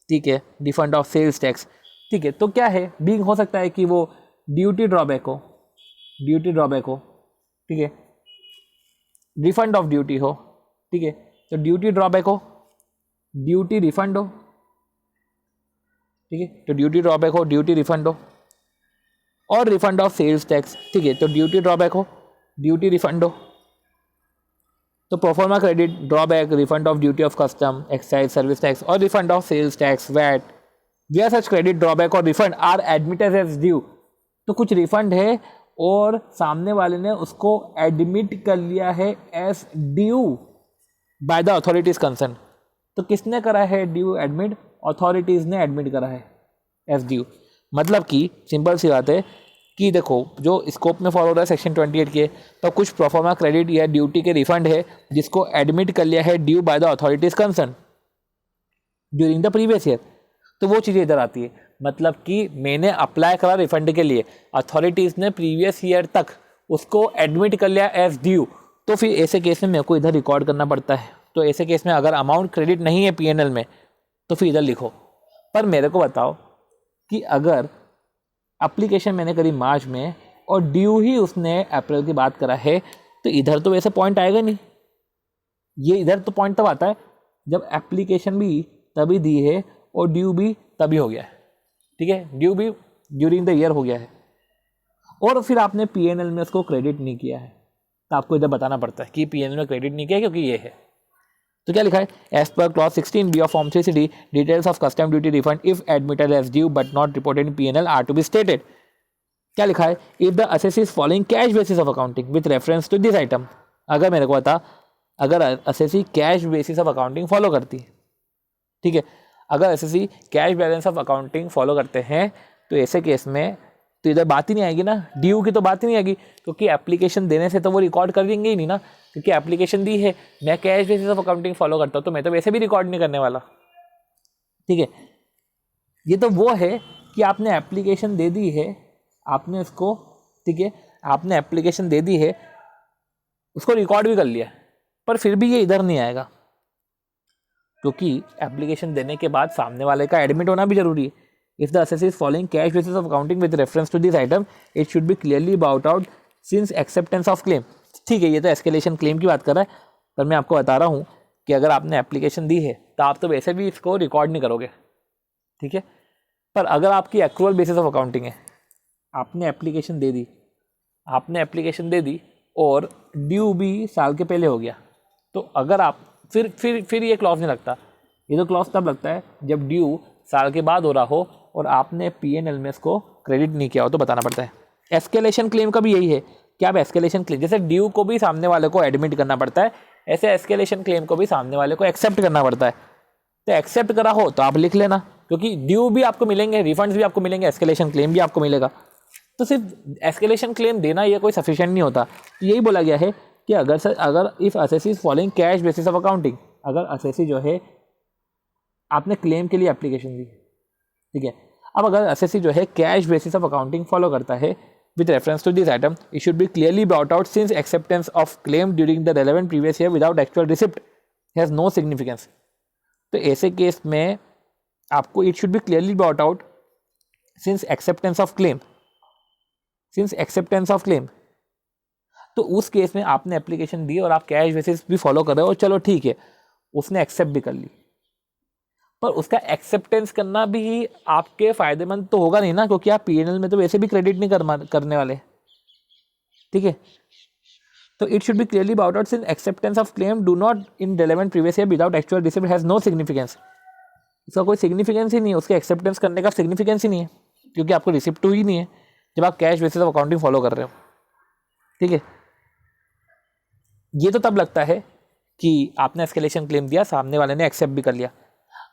ठीक है, रिफंड ऑफ सेल्स टैक्स। ठीक है, तो क्या है, बीइंग हो सकता है कि वो ड्यूटी ड्रॉबैक हो, ड्यूटी ड्रॉबैक हो। ठीक है, रिफंड ऑफ ड्यूटी हो। ठीक है, तो ड्यूटी ड्रॉबैक हो, ड्यूटी रिफंड हो। ठीक है, तो ड्यूटी ड्रॉबैक हो, ड्यूटी रिफंड हो, और रिफंड ऑफ सेल्स टैक्स। ठीक है, तो ड्यूटी ड्रॉबैक हो, ड्यूटी रिफंड हो। तो proforma credit, drawback, refund of duty of custom, excise, service tax और refund of sales tax, VAT. Where such credit, drawback और refund are admitted as due, तो कुछ रिफंड है और सामने वाले ने उसको एडमिट कर लिया है as due by the authorities concern. तो किसने करा है ड्यू एडमिट, अथॉरिटीज ने एडमिट करा है एज ड्यू। मतलब कि सिंपल सी बात है कि देखो, जो स्कोप में फॉलो हो रहा है सेक्शन 28 के, तो कुछ प्रोफॉर्मा क्रेडिट या ड्यूटी के रिफंड है जिसको एडमिट कर लिया है due by the authorities concern during the previous year, तो वो चीज़ें इधर आती है। मतलब कि मैंने अप्लाई करा रिफंड के लिए, अथॉरिटीज़ ने प्रीवियस ईयर तक उसको एडमिट कर लिया एज ड्यू, तो फिर ऐसे केस में मेरे को इधर रिकॉर्ड करना पड़ता है। तो ऐसे केस में अगर अमाउंट क्रेडिट नहीं है पीएनएल में तो फिर इधर लिखो। पर मेरे को बताओ कि अगर एप्लीकेशन मैंने करी मार्च में और ड्यू ही उसने अप्रैल की बात करा है, तो इधर तो वैसे पॉइंट आएगा नहीं। ये इधर तो पॉइंट तब आता है जब एप्लीकेशन भी तभी दी है और ड्यू भी तभी हो गया है। ठीक है, ड्यू भी ड्यूरिंग द ईयर हो गया है और फिर आपने पीएनएल में उसको क्रेडिट नहीं किया है, तो आपको इधर बताना पड़ता है कि पीएनएल में क्रेडिट नहीं किया क्योंकि ये है। तो क्या लिखा है, as per clause 16B of form 3CD details of custom duty refund if admitted as due but not reported in PNL are to be stated. क्या लिखा है, if the assessee is following cash basis of accounting with reference to this item. अगर मेरे को बता, अगर assessee cash basis of accounting follow करती है, ठीक है, अगर assessee cash balance of accounting follow करते हैं, तो ऐसे केस में तो इधर बात ही नहीं आएगी ना, ड्यू की तो बात ही नहीं आएगी, क्योंकि एप्लीकेशन देने से तो वो रिकॉर्ड कर देंगे ही नहीं ना, क्योंकि एप्लीकेशन दी है, मैं cash basis of accounting follow करता हूँ तो मैं तो वैसे भी रिकॉर्ड नहीं करने वाला। ठीक है, ये तो वो है कि आपने एप्लीकेशन दे दी है, आपने उसको, ठीक है, आपने एप्लीकेशन दे दी है, उसको रिकॉर्ड भी कर लिया, पर फिर भी ये इधर नहीं आएगा, क्योंकि एप्लीकेशन देने के बाद सामने वाले का एडमिट होना भी जरूरी है। If the assessee is following cash basis of accounting with reference to this item it should be clearly brought out since acceptance of claim. ठीक है, ये तो एस्केलेशन क्लेम की बात कर रहा है, पर मैं आपको बता रहा हूँ कि अगर आपने एप्लीकेशन दी है तो आप तो वैसे भी इसको रिकॉर्ड नहीं करोगे। ठीक है, पर अगर आपकी एक्रूअल बेसिस ऑफ अकाउंटिंग है, आपने एप्लीकेशन दे दी, आपने एप्लीकेशन दे दी और ड्यू भी साल के पहले हो गया, तो अगर आप फिर ये क्लॉज नहीं लगता। ये तो क्लॉज तब लगता है जब ड्यू साल के बाद हो रहा हो और आपने P&L में इसको क्रेडिट नहीं किया हो तो बताना पड़ता है। एस्केलेशन क्लेम का भी यही है कि आप एस्केलेशन क्लेम, जैसे ड्यू को भी सामने वाले को एडमिट करना पड़ता है, ऐसे एस्केलेशन क्लेम को भी सामने वाले को एक्सेप्ट करना पड़ता है। तो एक्सेप्ट करा हो तो आप लिख लेना, क्योंकि ड्यू भी आपको मिलेंगे, रिफंड्स भी आपको मिलेंगे, एस्केलेशन क्लेम भी आपको मिलेगा। तो सिर्फ एस्केलेशन क्लेम देना ये कोई सफिशिएंट नहीं होता। तो यही बोला गया है कि अगर if assessee is following cash basis of accounting, अगर असेसी जो है आपने क्लेम के लिए एप्लीकेशन दी, ठीक है, अब अगर असेसी जो है cash basis of accounting follow करता है with reference to this item, it should be clearly brought out since acceptance of claim during the relevant previous year without actual receipt has no significance। तो ऐसे case में आपको it should be clearly brought out since acceptance of claim, since acceptance of claim। तो उस case में आपने application दी और आप कैश बेसिस भी फॉलो कर रहे हो, चलो ठीक है, उसने एक्सेप्ट भी कर ली, पर उसका एक्सेप्टेंस करना भी आपके फायदेमंद तो होगा नहीं ना, क्योंकि आप P&L में तो वैसे भी क्रेडिट नहीं करने वाले, ठीक है। तो it should be clearly brought out since acceptance of claim do not in relevant previous year without actual receipt has no significance. इसका कोई सिग्निफिकेंस ही नहीं है, उसके एक्सेप्टेंस करने का सिग्निफिकेंस ही नहीं है, क्योंकि आपको रिसिप्ट ही नहीं है जब आप cash basis of accounting follow कर रहे हो, ठीक है। ये तो तब लगता है कि आपने एस्केलेशन क्लेम दिया, सामने वाले ने एक्सेप्ट भी कर लिया।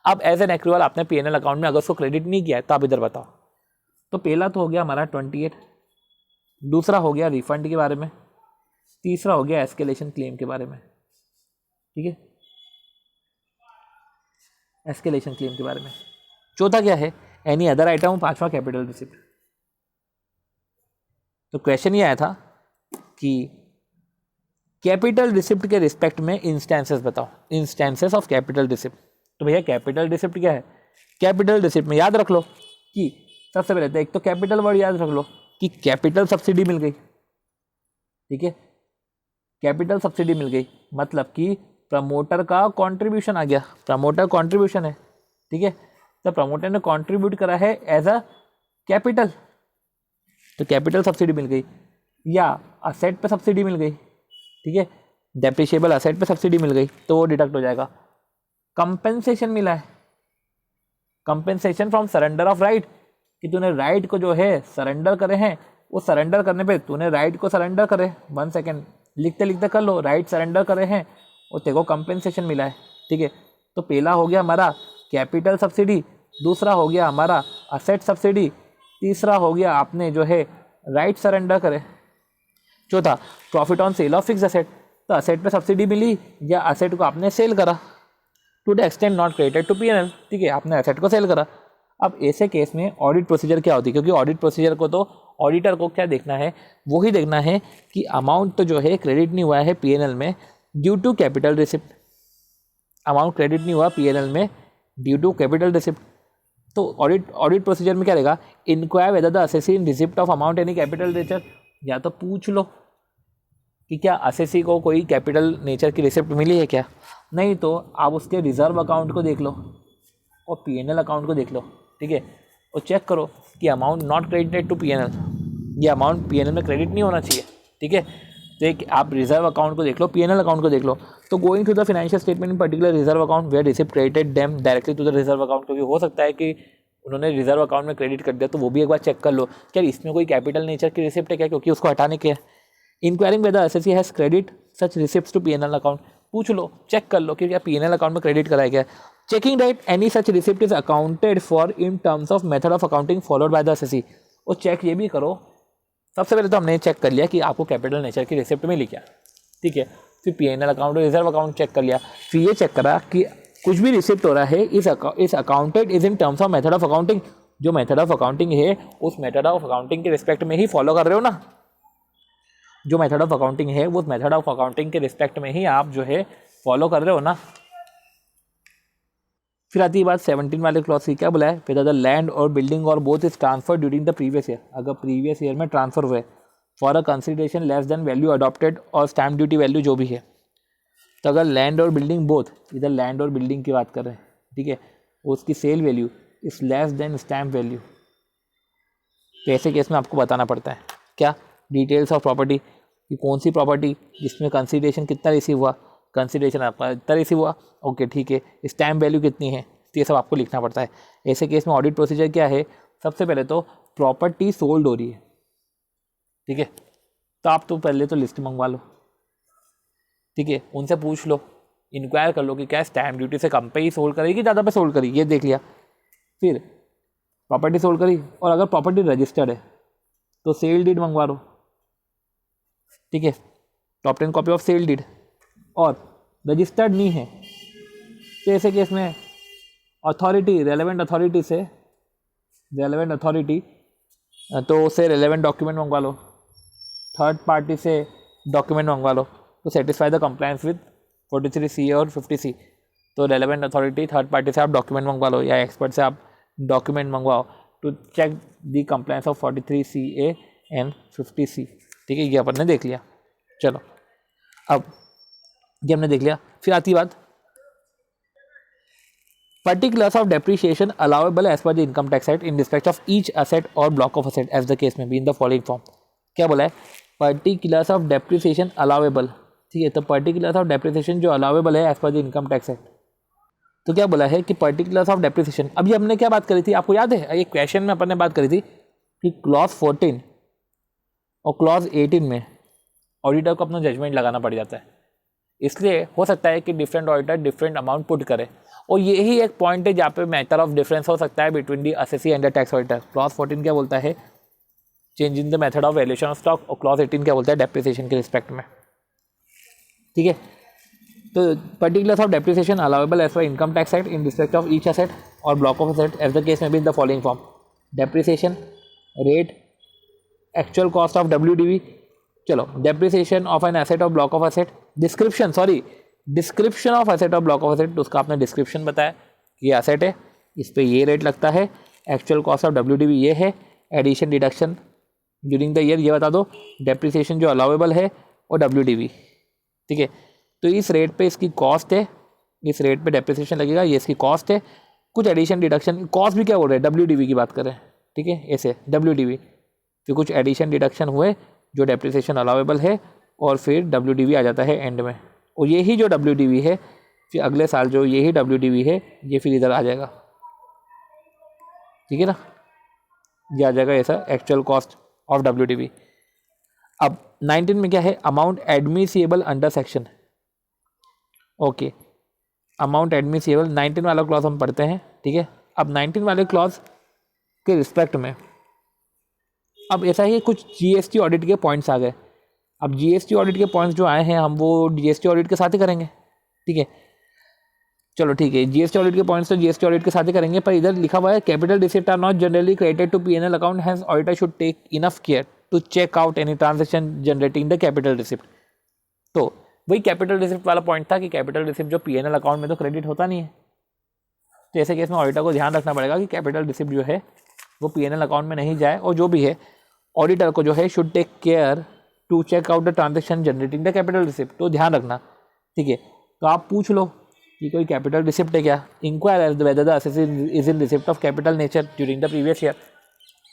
अब एज एन एक्रूअल आपने P&L अकाउंट में अगर उसको क्रेडिट नहीं किया है तो आप इधर बताओ। तो पहला तो हो गया हमारा 28, दूसरा हो गया रिफंड के बारे में, तीसरा हो गया एस्केलेशन क्लेम के बारे में, ठीक है, एस्केलेशन क्लेम के बारे में। चौथा क्या है, एनी अदर आइटम, पांचवा कैपिटल रिसिप्ट। तो क्वेश्चन ये आया था कि कैपिटल रिसिप्ट के रिस्पेक्ट में इंस्टेंसेस बताओ, इंस्टेंसेस ऑफ कैपिटल रिसिप्ट। तो भैया कैपिटल रिसिप्ट क्या है, कैपिटल रिसिप्ट में याद रख लो कि सबसे पहले तो एक तो कैपिटल वर्ड याद रख लो कि कैपिटल सब्सिडी मिल गई, ठीक है, कैपिटल सब्सिडी मिल गई मतलब कि प्रमोटर का कंट्रीब्यूशन आ गया, प्रमोटर कंट्रीब्यूशन है, ठीक है। तो प्रमोटर ने कंट्रीब्यूट करा है एज अ कैपिटल, तो कैपिटल सब्सिडी मिल गई। या असेट पे सब्सिडी मिल गई, ठीक है, डेप्रिशिएबल असेट पे सब्सिडी मिल गई तो वो डिडक्ट हो जाएगा। कंपेंसेशन मिला है, compensation from surrender of right, कि तूने राइट को जो है सरेंडर करे हैं, वो सरेंडर करने पे तूने राइट को सरेंडर करे, 1 सेकेंड लिखते लिखते कर लो, राइट सरेंडर करे हैं और तेरे को कंपेंसेशन मिला है, ठीक है। तो पहला हो गया हमारा कैपिटल सब्सिडी, दूसरा हो गया हमारा असेट सब्सिडी, तीसरा हो गया आपने जो है राइट सरेंडर करे, चौथा profit on sale of fix asset, तो असेट पे सब्सिडी मिली या असेट को आपने सेल करा to the extent not credited to P&L, ठीक है, आपने एसेट को सेल करा। अब ऐसे केस में ऑडिट प्रोसीजर क्या होती है, क्योंकि ऑडिट प्रोसीजर को तो ऑडिटर को क्या देखना है, वही देखना है कि अमाउंट तो जो है क्रेडिट नहीं हुआ है P&L में due to capital receipt, amount credit नहीं हुआ P&L में ड्यू टू कैपिटल रिसिप्ट। तो ऑडिट प्रोसीजर में क्या रहेगा, inquire whether the assessee in receipt of amount any capital nature, या तो पूछ लो कि क्या असेसी को कोई कैपिटल नेचर की रिसिप्ट मिली है क्या, नहीं तो आप उसके रिजर्व अकाउंट को देख लो और P&L अकाउंट को देख लो, ठीक है, और चेक करो कि amount not credited to P&L, ये अमाउंट P&L में क्रेडिट नहीं होना चाहिए, ठीक है। तो एक आप रिजर्व अकाउंट को देख लो, P&L अकाउंट को देख लो। तो going to the financial statement in particular reserve account where receipt credited them directly to the reserve account, क्योंकि हो सकता है कि उन्होंने रिजर्व अकाउंट में क्रेडिट कर दिया, तो वो भी एक बार चेक कर लो क्या इसमें कोई कैपिटल नेचर की रिसिप्ट है क्या, क्योंकि उसको हटाने के है। Inquiring whether assessee has credit such receipts to P&L account, पूछ लो, चेक कर लो कि क्या P&L अकाउंट में क्रेडिट कराया गया है। Checking that any such receipt is accounted for in terms of method of accounting followed by the assessee, और चेक ये भी करो, सबसे पहले तो हमने चेक कर लिया कि आपको कैपिटल नेचर की रिसिप्ट मिली क्या, ठीक है, फिर P&L अकाउंट और रिजर्व अकाउंट चेक कर लिया, फिर ये चेक करा कि कुछ भी रिसिप्ट हो रहा है इस accounted is in terms of method of accounting, जो मेथड ऑफ अकाउंटिंग है उस मेथड ऑफ अकाउंटिंग के रिस्पेक्ट में ही फॉलो कर रहे हो ना, जो मेथड ऑफ अकाउंटिंग है वो मेथड ऑफ अकाउंटिंग के रिस्पेक्ट में ही आप जो है फॉलो कर रहे हो ना। फिर आती है बात 17 वाले क्लॉज की, क्या बोला है, वेदर द लैंड और बिल्डिंग और both is transfer during the previous year, अगर प्रीवियस ईयर में ट्रांसफर हुए for a consideration less than value adopted और स्टैम्प ड्यूटी वैल्यू जो भी है, तो अगर लैंड और बिल्डिंग बोथ, इधर लैंड और बिल्डिंग की बात कर रहे हैं, ठीक है, उसकी sale value is less than stamp value, तो ऐसे केस में आपको बताना पड़ता है क्या, डिटेल्स ऑफ प्रॉपर्टी, कि कौन सी प्रॉपर्टी जिसमें कंसिडरेशन कितना रिसीव हुआ, कंसिडरेशन आपका इतना रिसीव हुआ, ओके ठीक है, स्टैम्प वैल्यू कितनी है तो ये सब आपको लिखना पड़ता है। ऐसे केस में ऑडिट प्रोसीजर क्या है, सबसे पहले तो प्रॉपर्टी सोल्ड हो रही है, ठीक है, तो आप तो पहले तो लिस्ट मंगवा लो, ठीक है, उनसे पूछ लो, इंक्वायर कर लो कि क्या स्टैम्प ड्यूटी से कम पे ही सोल्ड करेगी, ज़्यादा पे सोल्ड करेगी, ये देख लिया। फिर प्रॉपर्टी सोल्ड करी, और अगर प्रॉपर्टी रजिस्टर्ड है तो सेल डीड मंगवा लो, ठीक है, तो obtain copy of sale deed. और रजिस्टर्ड नहीं है तो ऐसे केस में अथॉरिटी, रेलेवेंट अथॉरिटी से, रेलेवेंट अथॉरिटी तो उससे रेलेवेंट डॉक्यूमेंट मंगवा लो, थर्ड पार्टी से डॉक्यूमेंट मंगवा लो तो satisfy the compliance with 43C और 50C। तो रेलेवेंट अथॉरिटी, थर्ड पार्टी से आप डॉक्यूमेंट मंगवा लो या एक्सपर्ट से आप डॉक्यूमेंट मंगवाओ to check the compliance of 43CA and 50C, ठीक है, ये अपन ने देख लिया। चलो अब ये हमने देख लिया, फिर आती बात particulars of depreciation allowable as per the income tax act in respect of each asset or block of asset as the case may be in the following form। क्या बोला है, particulars of depreciation allowable, ठीक है, तो particulars of depreciation जो allowable है as per the income tax act, तो क्या बोला है कि particulars of depreciation, अभी हमने क्या बात करी थी आपको याद है, एक क्वेश्चन में अपन ने बात करी थी कि क्लॉज 14 और क्लॉज 18 में ऑडिटर को अपना जजमेंट लगाना पड़ जाता है, इसलिए हो सकता है कि different auditor different amount put करे, और यही एक पॉइंट है जहाँ पे मैटर ऑफ डिफरेंस हो सकता है between the assessee and the tax auditor. Clause 14 क्या बोलता है, change in the method of valuation of stock, और क्लॉज 18 क्या बोलता है, डेप्रिसिएशन के रिस्पेक्ट में, ठीक है। तो particulars of depreciation allowable as per income tax act in respect of each asset और block of asset as the case may be in the following form. Depreciation rate, actual cost of WDV, चलो depreciation of an asset और block of asset, description of asset और block of asset, तो उसका आपने description बताया कि ये asset है, इस पे ये रेट लगता है, एक्चुअल कॉस्ट ऑफ WDV ये है, addition deduction during the year ये बता दो, डेप्रिसिएशन जो अलाउेबल है और WDV, ठीक है, तो इस रेट पे इसकी कॉस्ट है, इस रेट पे डेप्रिसिएशन लगेगा, ये इसकी कॉस्ट है, कुछ एडिशन डिडक्शन, कॉस्ट भी क्या बोल रहे हैं, WDV की बात करें, ठीक है, ऐसे WDV, फिर कुछ एडिशन डिडक्शन हुए जो डेप्रिसिएशन अलाउेबल है, और फिर WDV आ जाता है एंड में, और यही जो WDV है फिर अगले साल जो यही WDV है ये फिर इधर आ जाएगा, ठीक है ना, ये आ जाएगा ऐसा एक्चुअल कॉस्ट ऑफ WDV। अब 19 में क्या है, amount admissible under section, okay, amount admissible 19 वाला क्लॉज हम पढ़ते हैं, ठीक है। अब 19 वाले क्लॉज के रिस्पेक्ट में अब ऐसा ही कुछ GST ऑडिट के पॉइंट्स आ गए। अब GST ऑडिट के पॉइंट्स जो आए हैं हम वो GST ऑडिट के साथ ही करेंगे, ठीक है, चलो ठीक है, GST ऑडिट के पॉइंट्स तो GST ऑडिट के साथ ही करेंगे, पर इधर लिखा हुआ है capital receipt are not generally credited to P&L account, hence auditor should take enough care to check out any transaction generating the capital receipt. तो वही कैपिटल रिसिप्ट वाला पॉइंट था कि कैपिटल रिसिप्ट जो P&L अकाउंट में तो credit होता नहीं है, तो ऐसे केस में ऑडिटर को ध्यान रखना पड़ेगा कि कैपिटल रिसिप्ट जो है वो P&L अकाउंट में नहीं जाए, और जो भी है ऑडिटर को जो है should take care to check out the transaction generating the capital receipt, तो ध्यान रखना, ठीक है। तो आप पूछ लो कि कोई कैपिटल रिसिप्ट है क्या, inquire as whether the assessee is in receipt of capital nature during the previous year,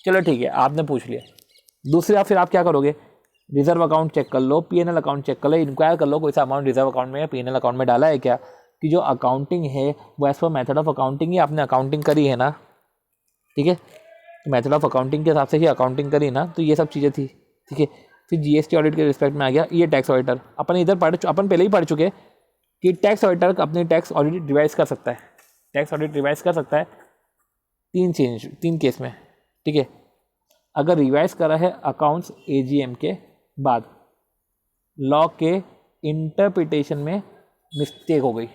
चलो ठीक है, आपने पूछ लिया। दूसरी फिर आप क्या करोगे, रिजर्व अकाउंट चेक कर लो, P&L अकाउंट चेक कर लो, इंक्वायर कर लो कोई सा अमाउंट रिजर्व अकाउंट में या P&L अकाउंट में डाला है क्या, कि जो अकाउंटिंग है वो as per method of accounting ही आपने अकाउंटिंग करी है ना, ठीक है, तो मेथड ऑफ अकाउंटिंग के हिसाब से ही अकाउंटिंग करी ना, तो ये सब चीज़ें थी, ठीक है। फिर GST ऑडिट के रिस्पेक्ट में आ गया ये टैक्स ऑडिटर, अपन पहले ही पढ़ चुके कि टैक्स ऑडिटर अपनी टैक्स ऑडिट रिवाइज कर सकता है, टैक्स ऑडिट रिवाइज कर सकता है तीन केस में, ठीक है। अगर रिवाइज करा है अकाउंट्स AGM के बाद, लॉ के इंटरप्रिटेशन में मिस्टेक हो गई,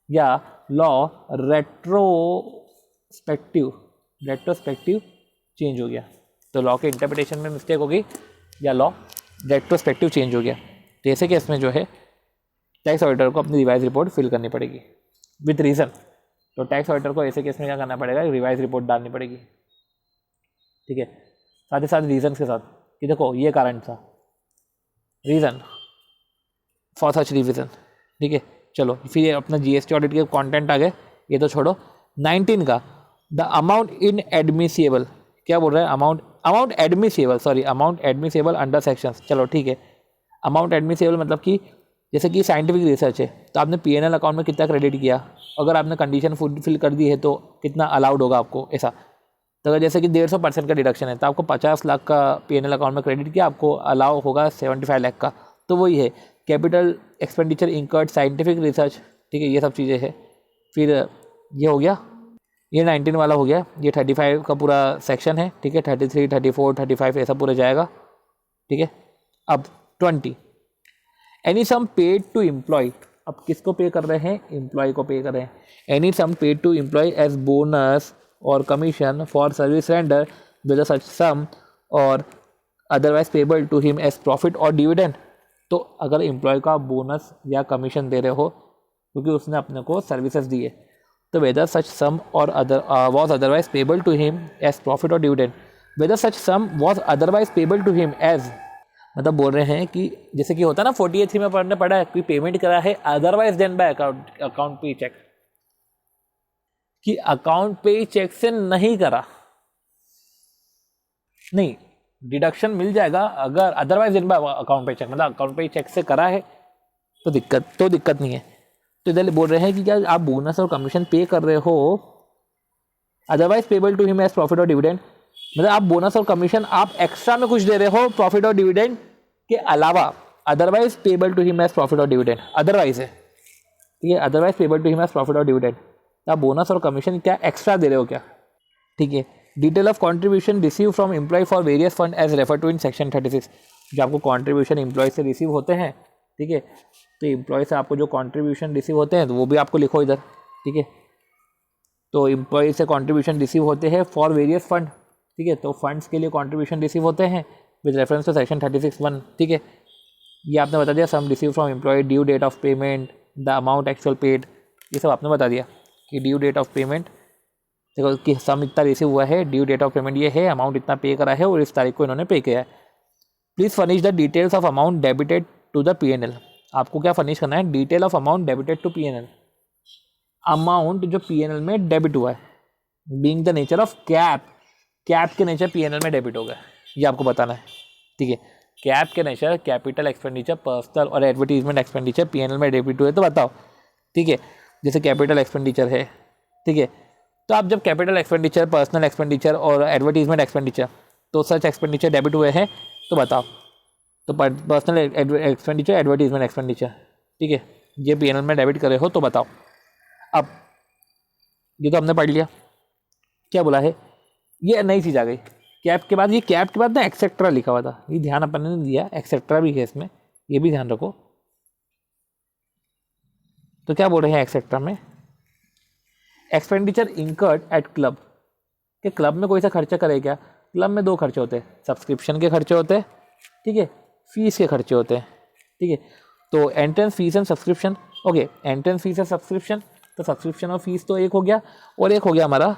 या लॉ रेट्रोस्पेक्टिव चेंज हो गया, तो लॉ के इंटरप्रिटेशन में मिस्टेक हो गई या लॉ रेट्रोस्पेक्टिव चेंज हो गया, तो ऐसे केस में जो है टैक्स ऑडिटर को अपनी रिवाइज रिपोर्ट फिल करनी पड़ेगी विथ रीज़न। तो टैक्स ऑडिटर को ऐसे केस में क्या करना पड़ेगा, रिवाइज रिपोर्ट डालनी पड़ेगी, ठीक है, साथ ही साथ रीज़न के साथ कि देखो ये कारण था, रीज़न फॉर सच रिविजन, ठीक है। चलो फिर ये अपना GST ऑडिट के कंटेंट आ गए, ये तो छोड़ो। 19 का द अमाउंट इन एडमिसिएबल, क्या बोल रहा है, अमाउंट एडमिसिएबल अंडर सेक्शंस, चलो ठीक है। अमाउंट एडमिसिएबल मतलब कि जैसे कि साइंटिफिक रिसर्च है, तो आपने P&L अकाउंट में कितना क्रेडिट किया, अगर आपने कंडीशन फिल कर दी है तो कितना अलाउड होगा आपको, ऐसा। तो अगर जैसे कि 150% का डिडक्शन है, तो आपको 50 लाख का P&L अकाउंट में क्रेडिट किया, आपको अलाउ होगा 75 लाख का। तो वही है capital expenditure incurred scientific research, ठीक है, ये सब चीज़ें हैं। फिर ये हो गया, ये 19 वाला हो गया, ये 35 का पूरा सेक्शन है, ठीक है, 33, 34, 35 ऐसा पूरा जाएगा, ठीक है। अब 20, any sum paid to employee, अब किसको पे कर रहे हैं, एम्प्लॉय को पे कर रहे हैं। Any sum paid to employee as bonus और commission for service render with such sum और otherwise payable to him as profit और डिविडेंड। तो अगर एम्प्लॉय का बोनस या कमीशन दे रहे हो क्योंकि उसने अपने को सर्विसेज दी है, तो वेदर सच सम और other was otherwise payable to him as profit और dividend, whether such sum was otherwise payable to him as, मतलब बोल रहे हैं कि जैसे कि होता है ना 48 में पढ़ने पड़ा है, कोई पेमेंट करा है अदरवाइज देन बाय अकाउंट पे चेक, कि अकाउंट पे चेक से नहीं करा, नहीं डिडक्शन मिल जाएगा अगर अदरवाइज देन बाय अकाउंट पे चेक, मतलब अकाउंट पे चेक से करा है तो दिक्कत नहीं है। तो इधर बोल रहे हैं कि क्या आप बोनस और कमीशन पे कर रहे हो otherwise payable to him as profit और डिविडेंड, मतलब आप बोनस और कमीशन आप एक्स्ट्रा में कुछ दे रहे हो प्रॉफिट और डिविडेंड के अलावा, otherwise payable to him as profit और डिविडेंड, अदरवाइज है, ठीक है, otherwise payable to him as profit और डिविडेंड, आप बोनस और कमीशन क्या एक्स्ट्रा दे रहे हो क्या, ठीक है। Detail of contribution receive from employee for various fund as refer to in section 36, जो आपको कॉन्ट्रीब्यूशन एम्प्लॉय से रिसीव होते हैं, ठीक है, तो एम्प्लॉय से आपको जो कॉन्ट्रीब्यूशन रिसीव होते हैं तो वो भी आपको लिखो इधर, ठीक है। तो एम्प्लॉय से कॉन्ट्रीब्यूशन रिसीव होते हैं फॉर वेरियस फंड, ठीक है, तो फंड्स के लिए कॉन्ट्रीब्यूशन रिसीव होते हैं विद रेफरेंस टू सेक्शन 36(1), ठीक है। ये आपने बता दिया sum receive from employee, due date of payment, the amount actual paid, ये सब आपने बता दिया कि ड्यू डेट ऑफ पेमेंट, देखो कि सम इतना रिसीव हुआ है, ड्यू डेट ऑफ पेमेंट ये है, अमाउंट इतना पे करा है और इस तारीख को इन्होंने पे किया है। Please furnish the details of amount debited to the P&L, आपको क्या फर्निश करना है, detail of amount debited to P&L, amount जो P&L में डेबिट हुआ है, being the nature of cap के नेचर P&L में डेबिट होगा, ये आपको बताना है, ठीक है। कैप के नेचर कैपिटल एक्सपेंडिचर, पर्सनल और एडवर्टीजमेंट एक्सपेंडिचर P&L में डेबिट हुए तो बताओ, ठीक है। जैसे कैपिटल एक्सपेंडिचर है, ठीक है, तो आप जब कैपिटल एक्सपेंडिचर, पर्सनल एक्सपेंडिचर और एडवर्टीजमेंट एक्सपेंडिचर, तो सच एक्सपेंडिचर डेबिट हुए हैं तो बताओ, तो पर्सनल एक्सपेंडिचर, एडवर्टीजमेंट एक्सपेंडिचर, ठीक है, ये P&L में डेबिट करे हो तो बताओ। अब ये तो हमने पढ़ लिया, क्या बोला है, ये नई चीज़ आ गई कैप के बाद, ये कैप के बाद ना एक्सेट्रा लिखा हुआ था, ये ध्यान अपन ने दिया, एक्सेट्रा भी है इसमें, ये भी ध्यान रखो। तो क्या बोल रहे हैं एक्सेट्रा में, एक्सपेंडिचर इंकर्ड एट क्लब, कि क्लब में कोई सा खर्चा करे क्या, क्लब में दो खर्चे होते हैं, सब्सक्रिप्शन के खर्चे होते हैं, ठीक है, फीस के खर्चे होते हैं, ठीक है। तो entrance fees and subscription, okay, entrance fees and subscription, तो सब्सक्रिप्शन और फीस तो एक हो गया, और एक हो गया हमारा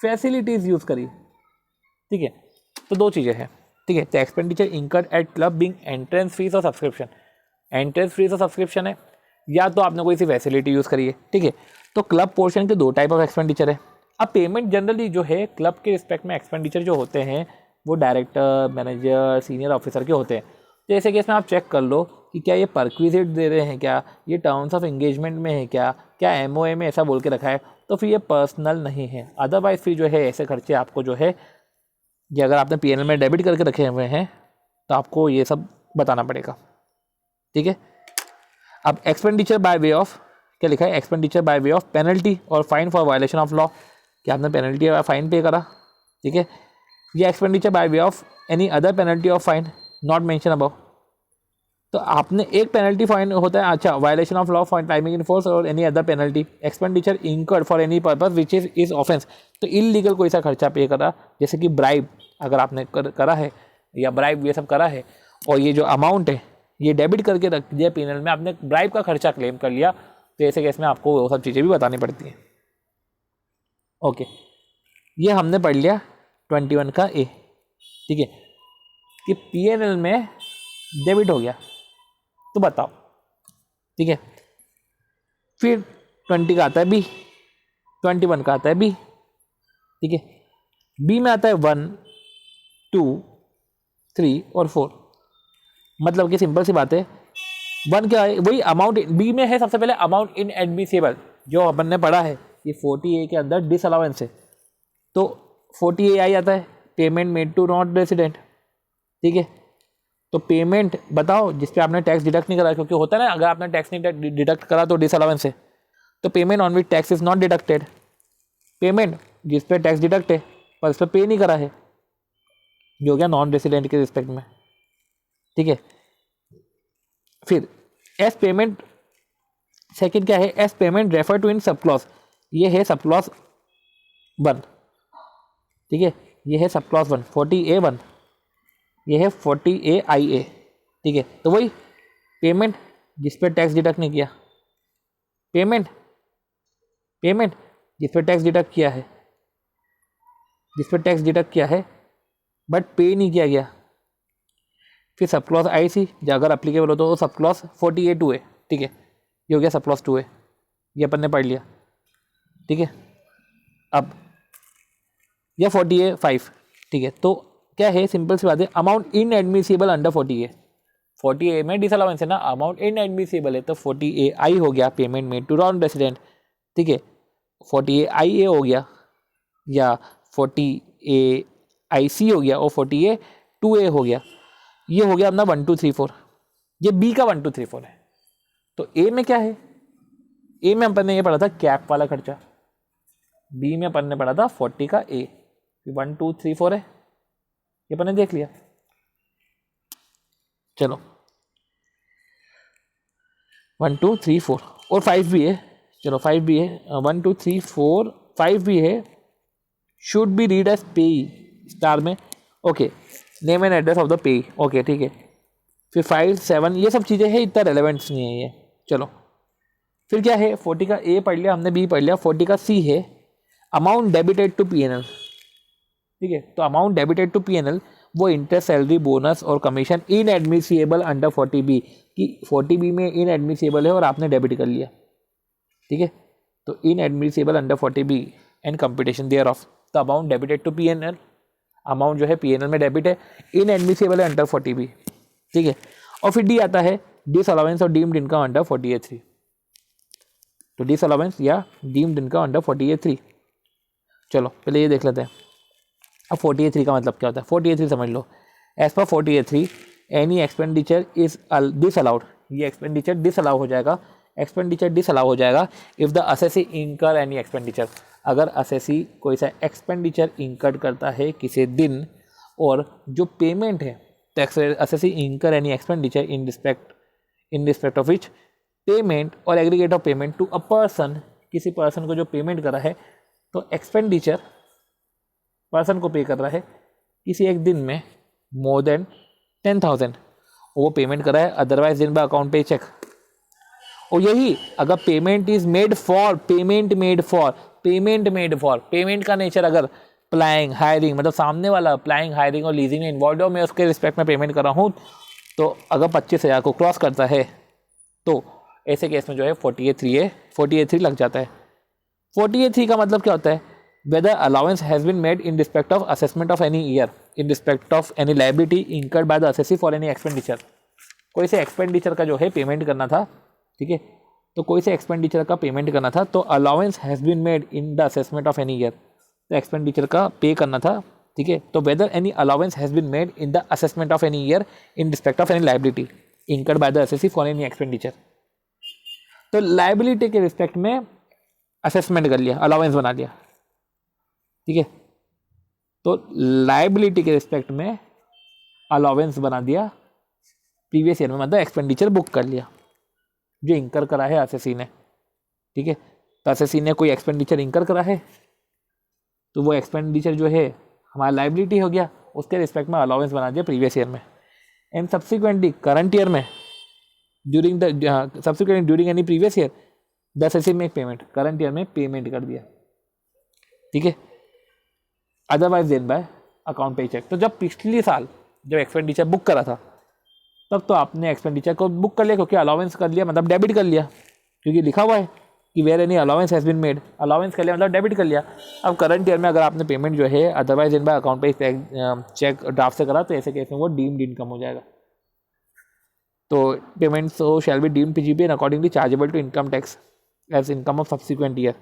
फैसिलिटीज़ यूज़ करी, ठीक है, तो दो चीज़ें हैं, ठीक है। तो expenditure incurred at club being entrance fees और सब्सक्रिप्शन, एंट्रेंस फीस और सब्सक्रिप्शन है, या तो आपने कोई सी फैसिलिटी यूज़ करी है, ठीक है। तो क्लब पोर्शन के दो टाइप ऑफ एक्सपेंडिचर है। अब पेमेंट जनरली जो है क्लब के रिस्पेक्ट में एक्सपेंडिचर जो होते हैं वो डायरेक्टर, मैनेजर, सीनियर ऑफिसर के होते हैं। जैसे कि इसमें आप चेक कर लो कि क्या ये परक्विजिट दे रहे हैं, क्या ये टर्म्स ऑफ एंगेजमेंट में है, क्या MOA में ऐसा बोल के रखा है, तो फिर ये पर्सनल नहीं है। अदरवाइज फिर जो है ऐसे खर्चे आपको जो है, ये अगर आपने P&L में डेबिट करके रखे हुए हैं तो आपको ये सब बताना पड़ेगा, ठीक है। अब एक्सपेंडिचर बाय वे ऑफ, क्या लिखा है, expenditure by way of penalty और fine for violation of law, कि आपने पेनल्टी या फाइन पे करा, ठीक है। ये expenditure by way of any other penalty of fine not mention above, तो आपने एक पेनल्टी फाइन होता है, अच्छा, violation of law for timing in force और any other penalty, expenditure incurred for any purpose which is offence, तो illegal कोई सा खर्चा पे करा, जैसे कि ब्राइब अगर आपने करा है या ब्राइब ये सब करा है, और ये जो अमाउंट है ये डेबिट करके रख दिया P&L में, आपने ब्राइब का खर्चा क्लेम कर लिया, तो ऐसे केस में आपको वो सब चीज़ें भी बतानी पड़ती हैं। ओके, ये हमने पढ़ लिया 21 का ए, ठीक है, कि P&L में डेबिट हो गया तो बताओ, ठीक है। फिर 20 का आता है बी, 21 का आता है बी, ठीक है। बी में आता है 1, 2, 3 और 4, मतलब कि सिंपल सी बात है, वन क्या है, वही अमाउंट बी में है सबसे पहले अमाउंट इन एडमिसिबल, जो अपन ने पढ़ा है कि 40A के अंदर डिसअलाउंस है, तो 40A आ जाता है payment made to non resident. ठीक है, तो पेमेंट बताओ जिस पे आपने टैक्स डिडक्ट नहीं करा, क्योंकि होता है ना अगर आपने टैक्स नहीं डिडक्ट करा तो डिसअलाउंस है, तो payment on which tax is not deducted, payment जिस पे टैक्स डिडक्ट है पर इस पर पे नहीं करा है, जो हो गया नॉन रेसिडेंट के रिस्पेक्ट में। ठीक है, फिर एस पेमेंट सेकंड क्या है, as payment refer to in sub clause, ये है सब क्लॉज 1। ठीक है, ये है सब क्लॉज 1 40A1, ये है 40AIA। ठीक है, तो वही पेमेंट जिस पे टैक्स डिडक्ट नहीं किया, पेमेंट पेमेंट जिस पे टैक्स डिडक्ट किया है, जिस पे टैक्स डिडक्ट किया है बट पे नहीं किया गया, फिर सब क्लॉज IC जो अगर अप्लीकेबल हो तो सब क्लॉज 40A2A। ठीक है, ये हो गया सब क्लॉज 2A, ये अपन ने पढ़ लिया। ठीक है, अब या 40A5। ठीक है, तो क्या है, सिंपल सी बात है, amount in admissible under 40A, 40A में डिसअलाउंस है ना, अमाउंट इन एडमिसिबल है तो 40AI हो गया payment made to non resident. ठीक है, 40AIA हो गया या 40AIC हो गया और 40A2A हो गया। ये हो गया अपना 1 2 3 4, ये बी का 1 2 3 4 है। तो ए में क्या है, ए में अपन ने ये पढ़ा था कैप वाला खर्चा, बी में अपन ने पढ़ा था 40 का ए, 1 2 3 4 है, ये अपन ने देख लिया। चलो 1 2 3 4 और 5 भी है, चलो 5 भी है, 1 2 3 4 5 भी है, शुड बी रीड एज पे स्टार में। Okay, name and address of the pay, okay ठीक है। फिर 5 7 ये सब चीज़ें हैं, इतना रेलेवेंट्स नहीं है ये। चलो फिर क्या है, 40 का ए पढ़ लिया हमने, बी पढ़ लिया, 40 का सी है अमाउंट डेबिटेड टू PNL। ठीक है, तो अमाउंट डेबिटेड टू PNL वो इंटरेस्ट, सैलरी, बोनस और कमीशन इन एडमिसिबल अंडर 40B, कि 40B में इन एडमिसिबल है और आपने डेबिट कर लिया। ठीक है, तो inadmissible under 40B and computation thereof the amount debited to PNL, amount जो है PNL में डेबिट है, इन एडमिसिबल है अंडर 40B। ठीक है, और फिर डी आता है डिसअलाउंस और डीम्ड इनकम अंडर 40A3, तो डिसअलाउंस या डीम्ड इनकम अंडर 40A3। चलो पहले ये देख लेते हैं। अब 40A3 का मतलब क्या होता है, 40A3 समझ लो, as per 40A3 any expenditure is disallowed, ये एक्सपेंडिचर डिसअलाउ हो जाएगा, एक्सपेंडिचर डिसअलाउ हो जाएगा if the assessee incur any expenditure, अगर असेसी कोई सा एक्सपेंडिचर इंकर करता है किसी दिन, और जो पेमेंट है tax assessee incur any expenditure in respect of which payment और aggregate of payment to a person, किसी पर्सन को जो पेमेंट करा है, तो एक्सपेंडिचर पर्सन को पे कर रहा है किसी एक दिन में मोर देन 10,000, वो पेमेंट करा है, अदरवाइज दिन बाय अकाउंट पे चेक। और यही अगर payment is made for, payment का नेचर अगर प्लाइंग हायरिंग, मतलब सामने वाला अप्लाइंग हायरिंग और लीजिंग में इन्वॉल्व हो, मैं उसके रिस्पेक्ट में पेमेंट कर रहा हूँ, तो अगर 25,000 को क्रॉस करता है तो ऐसे केस में जो है 40A3 लग जाता है। 40A3 का मतलब क्या होता है, whether allowance has been made in respect of assessment of any year, in respect of any liability incurred by the assessee for any expenditure, कोई से एक्सपेंडिचर का जो है पेमेंट करना था। ठीक है, तो कोई से एक्सपेंडिचर का पेमेंट करना था, तो allowance has been made in the assessment of any year, तो एक्सपेंडिचर का पे करना था। ठीक है, तो whether any allowance has been made in the assessment of any year in respect of any liability incurred by the assessee for any expenditure, तो liability के respect में असेसमेंट कर लिया, अलाउंस बना लिया। ठीक है, तो लाइबिलिटी के रिस्पेक्ट में अलाउंस बना दिया प्रीवियस ईयर में, मतलब एक्सपेंडिचर बुक कर लिया जो इंकर करा है असेसी ने। ठीक है, तो असेसी ने कोई एक्सपेंडिचर इंकर करा है, तो वो एक्सपेंडिचर जो है हमारा लाइबिलिटी हो गया, उसके रिस्पेक्ट में अलाउंस बना दिया प्रीवियस ईयर में। एंड सब्सिक्वेंटली करंट ईयर में during any previous year the assessee make payment, current year में पेमेंट कर दिया। ठीक है, अदरवाइज देन बाय अकाउंट पे चेक, तो जब पिछले साल जब एक्सपेंडिचर बुक करा था तब तो आपने एक्सपेंडिचर को बुक कर लिया, क्योंकि अलाउंस कर लिया मतलब डेबिट कर लिया, क्योंकि लिखा हुआ है कि where any allowance has been made, allowance कर लिया मतलब डेबिट कर लिया। अब करंट ईयर में अगर आपने पेमेंट जो है अदरवाइज देन बाय अकाउंट पे चेक ड्राफ्ट से करा, तो ऐसे केस में वो डीम्ड इनकम हो जाएगा। तो payment so shall be deemed PGB and accordingly chargeable to income tax as income of subsequent year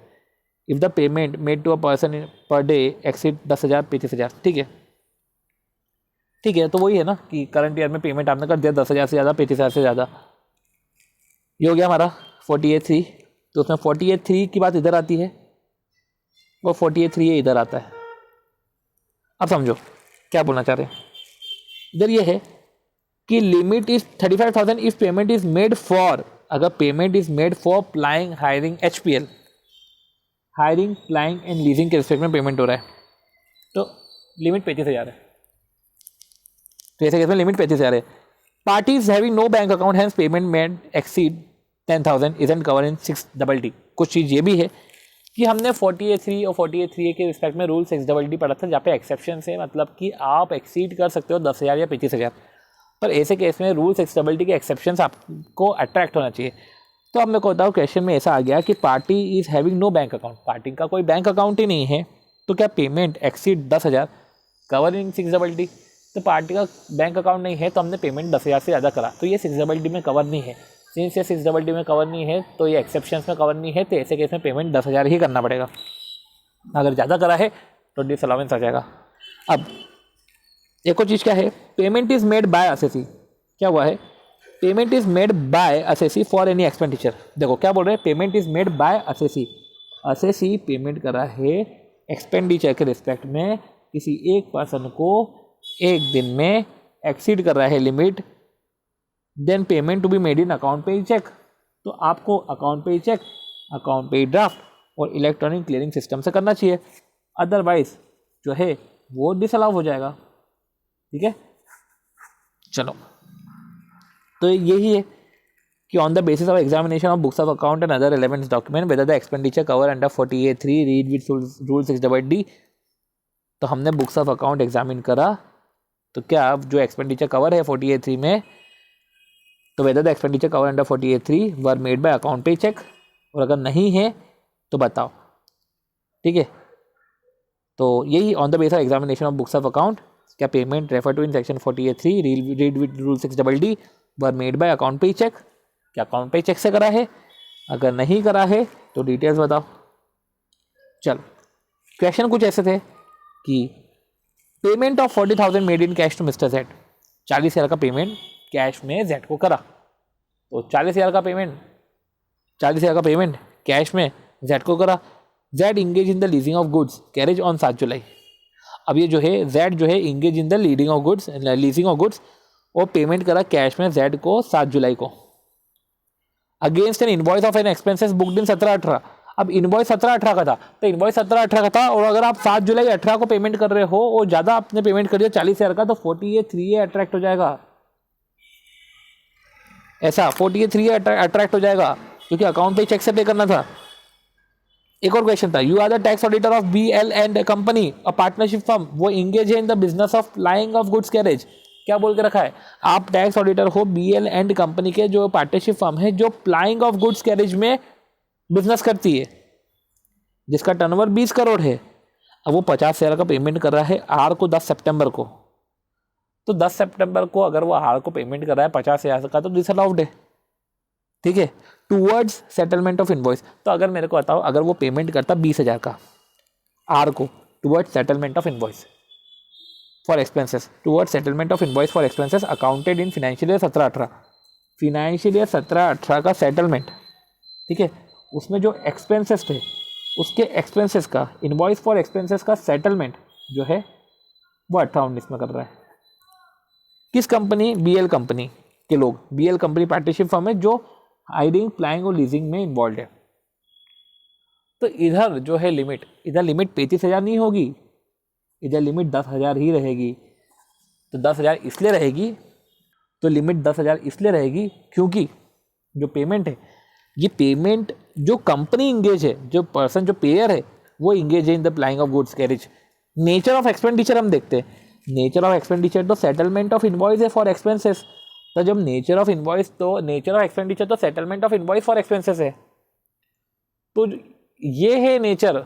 if the payment made to a person per day exceed 10,000 35,000। ठीक है, तो वही है ना कि करंट ईयर में पेमेंट आपने कर दिया 10,000 से ज़्यादा 35,000 से ज़्यादा, ये हो गया हमारा 48(3). तो उसमें 48(3) की बात इधर आती है और 48(3) ये इधर आता है। अब समझो क्या बोलना चाह रहे हैं। इधर ये है कि limit is 35,000 if payment is made for, अगर payment is made for plying hiring HPL, hiring plying and leasing के रिस्पेक्ट में पेमेंट हो रहा है, तो लिमिट 35,000 है। तो ऐसे केस में लिमिट 35,000 है। Parties having no bank account has payment made exceed 10,000 isn't cover in 6DD। कुछ चीज़ ये भी है कि हमने 48(3) और 48(3) के रिस्पेक्ट में रूल 6DD पढ़ा था, जहाँ पे एक्सेप्शन है, मतलब कि आप एक्सीड कर सकते हो 10,000 या 35,000, पर ऐसे केस में रूल 6DD के एक्सेप्शन आपको अट्रैक्ट होना चाहिए। तो अब मैं को बताऊँ क्वेश्चन में ऐसा आ गया कि party is having no bank account, party का कोई बैंक अकाउंट ही नहीं है, तो क्या payment exceed 10,000 cover in 6DD। तो पार्टी का बैंक अकाउंट नहीं है तो हमने पेमेंट 10,000 से ज़्यादा करा, तो ये 6DD में कवर नहीं है। सिंस ये 6DD में कवर नहीं है तो ये एक्सेप्शंस में कवर नहीं है, तो ऐसे केस में पेमेंट 10,000 ही करना पड़ेगा। अगर ज़्यादा करा है तो डिसअलाउंस आ जाएगा। अब एक और चीज़ क्या है, payment is made by assessee. क्या हुआ है, payment is made by assessee for any expenditure. देखो क्या बोल रहे हैं, payment is made by assessee. Assessee payment करा है एक्सपेंडिचर के रिस्पेक्ट में किसी एक पर्सन को एक दिन में एक्सीड कर रहा है limit, then payment to be made in account पे चेक। तो आपको अकाउंट पे चेक, अकाउंट पे ड्राफ्ट और इलेक्ट्रॉनिक क्लियरिंग सिस्टम से करना चाहिए, अदरवाइज जो है वो डिसअलाउ हो जाएगा। ठीक है, चलो, तो यही है कि on the basis of examination of books of account and other relevant document whether the expenditure cover under 48(3) read with rule 6DD। तो हमने बुक्स ऑफ अकाउंट एग्जामिन करा, तो क्या अब जो एक्सपेंडिचर कवर है 48(3) में, तो whether the expenditure cover under 48(3) were made by account पे चेक, और अगर नहीं है तो बताओ। ठीक है, तो यही on the basis of examination of books of account, क्या payment refer to in section 48(3) read with rule 6DD were made by account पे चेक, क्या अकाउंट पे चेक से करा है, अगर नहीं करा है तो डिटेल्स बताओ। चल, क्वेश्चन कुछ ऐसे थे कि payment of 40,000 made in cash to mister Z, 40,000 का पेमेंट कैश में जेड को करा, तो 40,000 का पेमेंट कैश में जेड को करा। Z engage in the leasing of goods carriage on 7 July. अब ये जो है जेड जो है engage in the leasing of goods और पेमेंट करा कैश में जेड को 7 जुलाई को, against an invoice of an expenses booked in 17/18। अब इनवॉइस 17/18 का था, तो इनवॉइस 17/18 का था, और अगर आप 7 जुलाई 18 को पेमेंट कर रहे हो और ज़्यादा आपने पेमेंट कर दिया 40,000 का, तो 48(3) अट्रैक्ट हो जाएगा। ऐसा 48(3) अट्रैक्ट हो जाएगा, क्योंकि अकाउंट पे चेक से पे करना था। एक और क्वेश्चन था, you are the tax auditor of BL & company a partnership firm, वो इंगेज है in the business of flying of goods carriage. क्या बोल के रखा है, आप टैक्स ऑडिटर हो BL & कंपनी के, जो पार्टनरशिप फर्म है जो फ्लाइंग ऑफ गुड्स कैरेज में बिजनेस करती है, जिसका टर्नओवर 20 करोड़ है। अब वो 50,000 का पेमेंट कर रहा है आर को 10 सितंबर को, तो 10 सितंबर को अगर वो आर को पेमेंट कर रहा है 50,000 का, तो डिसअलाउड है। ठीक है, टूवर्ड्स सेटलमेंट ऑफ इनवॉइस। तो अगर मेरे को बताओ, अगर वो पेमेंट करता 20,000 का आर को towards settlement of invoice for expenses, towards settlement of invoice for expenses accounted in financial year 17/18, financial year 17/18 का सेटलमेंट। ठीक है, उसमें जो एक्सपेंसेस थे उसके एक्सपेंसेस का, इनवॉइस फॉर एक्सपेंसेस का सेटलमेंट जो है वो 18-19 में कर रहा है। किस कंपनी, BL कंपनी के लोग, BL कंपनी पार्टनरशिप फर्म है जो हायरिंग प्लाइंग और लीजिंग में इन्वॉल्व है। तो इधर जो है लिमिट, इधर लिमिट 35,000 नहीं होगी, इधर लिमिट 10,000 ही रहेगी। तो 10,000 इसलिए रहेगी, तो लिमिट 10,000 इसलिए रहेगी क्योंकि जो पेमेंट है, ये पेमेंट जो कंपनी इंगेज है, जो पर्सन जो पेयर है वो इंगेज है in the प्लाइंग of goods carriage. Nature of expenditure हम देखते हैं, नेचर ऑफ एक्सपेंडिचर तो सेटलमेंट ऑफ इनवॉइस है फॉर एक्सपेंसेस। तो जब नेचर ऑफ इनवॉइस, तो नेचर ऑफ एक्सपेंडिचर तो settlement of invoice for expenses है, तो ये है नेचर।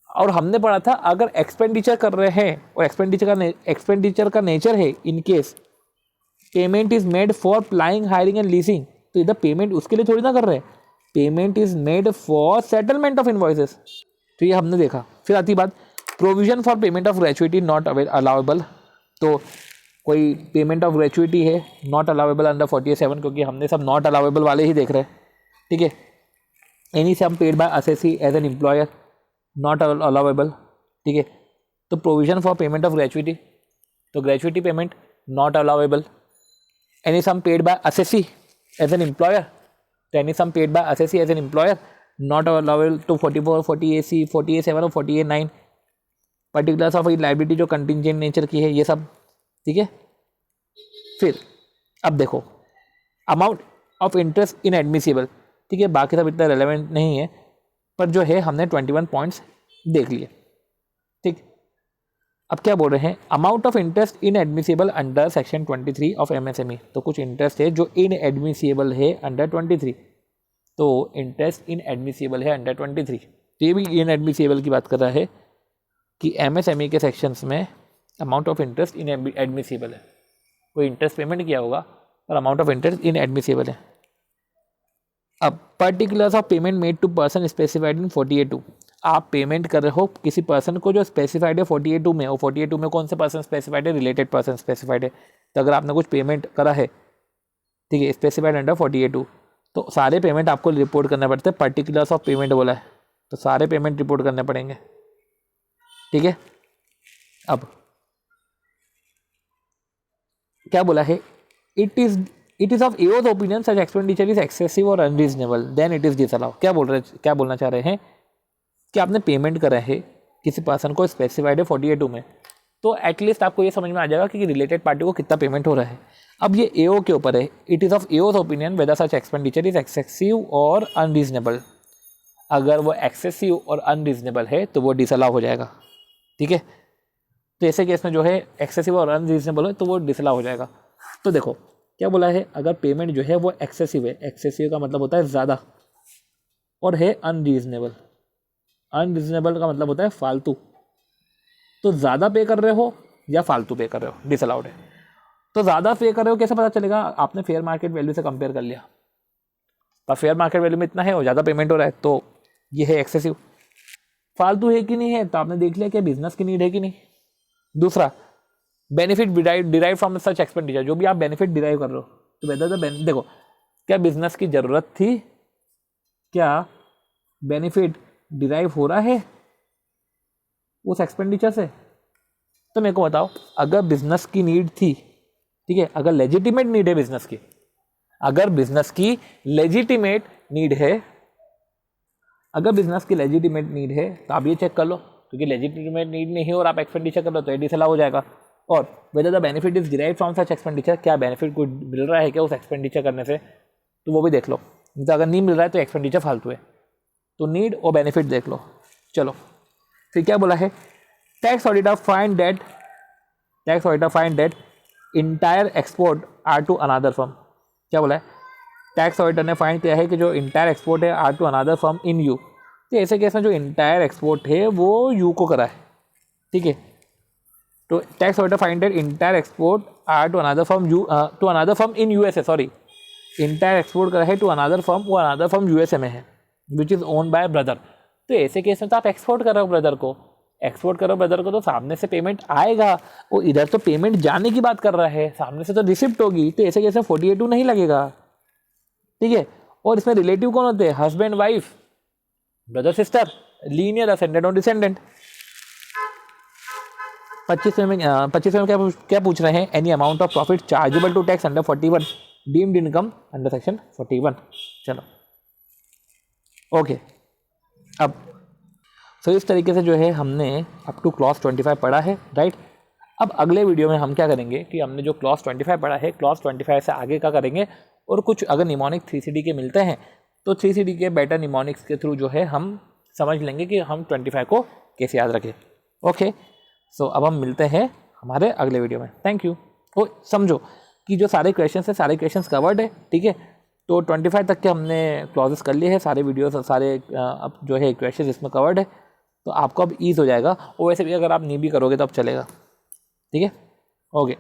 और हमने पढ़ा था अगर एक्सपेंडिचर कर रहे हैं और एक्सपेंडिचर का नेचर है in case payment is made for plying, hiring and leasing, तो इधर पेमेंट उसके लिए थोड़ी ना कर रहे हैं, payment is made for settlement of invoices, तो ये हमने देखा। फिर आती बात provision for payment of gratuity not allowable, तो कोई पेमेंट ऑफ ग्रेचुइटी है नॉट अलाउेबल अंडर 47, क्योंकि हमने सब नॉट अलाउेबल वाले ही देख रहे हैं, ठीक है। Any sum paid by assessee as an employer not allowable, ठीक है। तो provision for payment of gratuity, तो gratuity payment not allowable. Any sum paid by assessee as an employer, तो any sum paid by assessee as an employer not allowable to 44, 48C, 48(7) और 48(9), particulars of liability जो contingent nature की है, ये सब, ठीक है। फिर अब देखो amount of interest in admissible, ठीक है, बाकी सब इतना रेलेवेंट नहीं है, पर जो है हमने 21 पॉइंट्स देख लिए, ठीक। अब क्या बोल रहे हैं, amount of interest inadmissible under section 23 of MSME, तो कुछ इंटरेस्ट है जो इन एडमिसिबल है अंडर 23, तो इंटरेस्ट इन एडमिसिबल है अंडर 23, तो ये भी इन एडमिसिबल की बात कर रहा है कि MSME के सेक्शंस में amount of interest inadmissible है, कोई इंटरेस्ट पेमेंट किया होगा और amount of interest inadmissible है। अब particulars of payment made to person specified in 48(2), आप पेमेंट कर रहे हो किसी पर्सन को जो स्पेसिफाइड है 48(2) में, और 48(2) में कौन से पर्सन स्पेसिफाइड है, रिलेटेड पर्सन स्पेसिफाइड है, तो अगर आपने कुछ पेमेंट करा है, ठीक है, स्पेसिफाइड अंडर 48(2), तो सारे पेमेंट आपको रिपोर्ट करने पड़ते हैं, पर्टिकुलर्स ऑफ पेमेंट बोला है तो सारे पेमेंट रिपोर्ट करने पड़ेंगे, ठीक है। अब क्या बोला है, it is of AO's opinion such expenditure is excessive और unreasonable then it is disallow, क्या बोलना चाह रहे हैं कि आपने पेमेंट करा है किसी पर्सन को स्पेसिफाइड है 48(2) में, तो एटलीस्ट आपको ये समझ में आ जाएगा कि रिलेटेड पार्टी को कितना पेमेंट हो रहा है। अब ये एओ के ऊपर है, it is of AO's opinion whether such expenditure is excessive और अनरीजनेबल, अगर वो एक्सेसिव और अनरीजनेबल है तो वो डिसअलाउ हो जाएगा, ठीक है। तो ऐसे केस में जो है एक्सेसिव और अनरीजनेबल है तो वो डिसअलाउ हो जाएगा। तो देखो क्या बोला है, अगर पेमेंट जो है वो एक्सेसिव है, एक्सेसिव का मतलब होता है ज़्यादा, और है अनरीजनेबल, अनरीजनेबल का मतलब होता है फालतू, तो ज़्यादा पे कर रहे हो या फालतू पे कर रहे हो, डिसअलाउड है। तो ज़्यादा पे कर रहे हो कैसे पता चलेगा, आपने फेयर मार्केट वैल्यू से कंपेयर कर लिया, पर फेयर मार्केट वैल्यू में इतना है और ज़्यादा पेमेंट हो रहा है, तो ये है एक्सेसिव। फालतू है कि नहीं है, तो आपने देख लिया कि बिजनेस की नीड है कि नहीं। दूसरा, benefit derive from such expenditure, जो भी आप बेनिफिट डिराइव कर रहे हो, तो वेदर द देखो क्या बिजनेस की ज़रूरत थी, क्या बेनिफिट डिराइव हो रहा है उस एक्सपेंडिचर से, तो मेरे को बताओ। अगर बिजनेस की नीड थी, ठीक है, अगर लेजिटिमेट नीड है बिजनेस की, अगर बिजनेस की लेजिटिमेट नीड है, अगर बिजनेस की लेजिटिमेट नीड है तो आप ये चेक कर लो, क्योंकि लेजिटिमेट नीड नहीं है और आप एक्सपेंडिचर कर लो तो ये डिसअलाउ हो जाएगा। और whether the benefit is derive from such expenditure, क्या बेनिफिट को मिल रहा है क्या उस एक्सपेंडिचर करने से, तो वो भी देख लो। तो अगर नहीं मिल रहा है तो एक्सपेंडिचर फालतू है, तो नीड और बेनिफिट देख लो। चलो फिर क्या बोला है, tax auditor find that entire export are to another firm, क्या बोला है, टैक्स ऑडिटर ने फाइंड किया है कि जो इंटायर एक्सपोर्ट है are to another firm in you, तो ऐसे केस में जो इंटायर एक्सपोर्ट है वो यू को करा है, ठीक है। तो tax auditor find that entire export are to another firm in USA, sorry, entire export करा है टू अनदर फर्म, वो अनदर फर्म यूएसए में है, which is own by brother. तो ऐसे केस में तो आप एक्सपोर्ट कर रहे हो ब्रदर को, तो सामने से पेमेंट आएगा, वो इधर तो पेमेंट जाने की बात कर रहा है, सामने से तो रिसिप्ट होगी, तो ऐसे केस में 48(2) नहीं लगेगा, ठीक है। और इसमें रिलेटिव कौन होते हैं, husband wife, brother sister, linear ascendant और डिसेंडेंट। 25वें में क्या पूछ रहे हैं, any amount of profit chargeable to tax under 41 deemed income under section 41। चलो ओके, अब तो इस तरीके से जो है हमने अप टू क्लॉज 25 पढ़ा है, राइट। अब अगले वीडियो में हम क्या करेंगे कि हमने जो क्लॉज 25 पढ़ा है, क्लॉज 25 से आगे का करेंगे, और कुछ अगर निमोनिक 3CD के मिलते हैं तो 3CD के बेटर निमोनिक्स के थ्रू जो है हम समझ लेंगे कि हम 25 को कैसे याद रखें। ओके, सो अब हम मिलते हैं हमारे अगले वीडियो में। Thank you. तो समझो कि जो सारे क्वेश्चन है, सारे क्वेश्चंस कवर्ड है, ठीक है। तो 25 तक के हमने क्लॉजेस कर लिए हैं, सारे वीडियोस और सारे अब जो है क्वेश्चन इसमें कवर्ड है, तो आपको अब ईज हो जाएगा। और वैसे भी अगर आप नहीं भी करोगे तो अब चलेगा, ठीक है। ओके।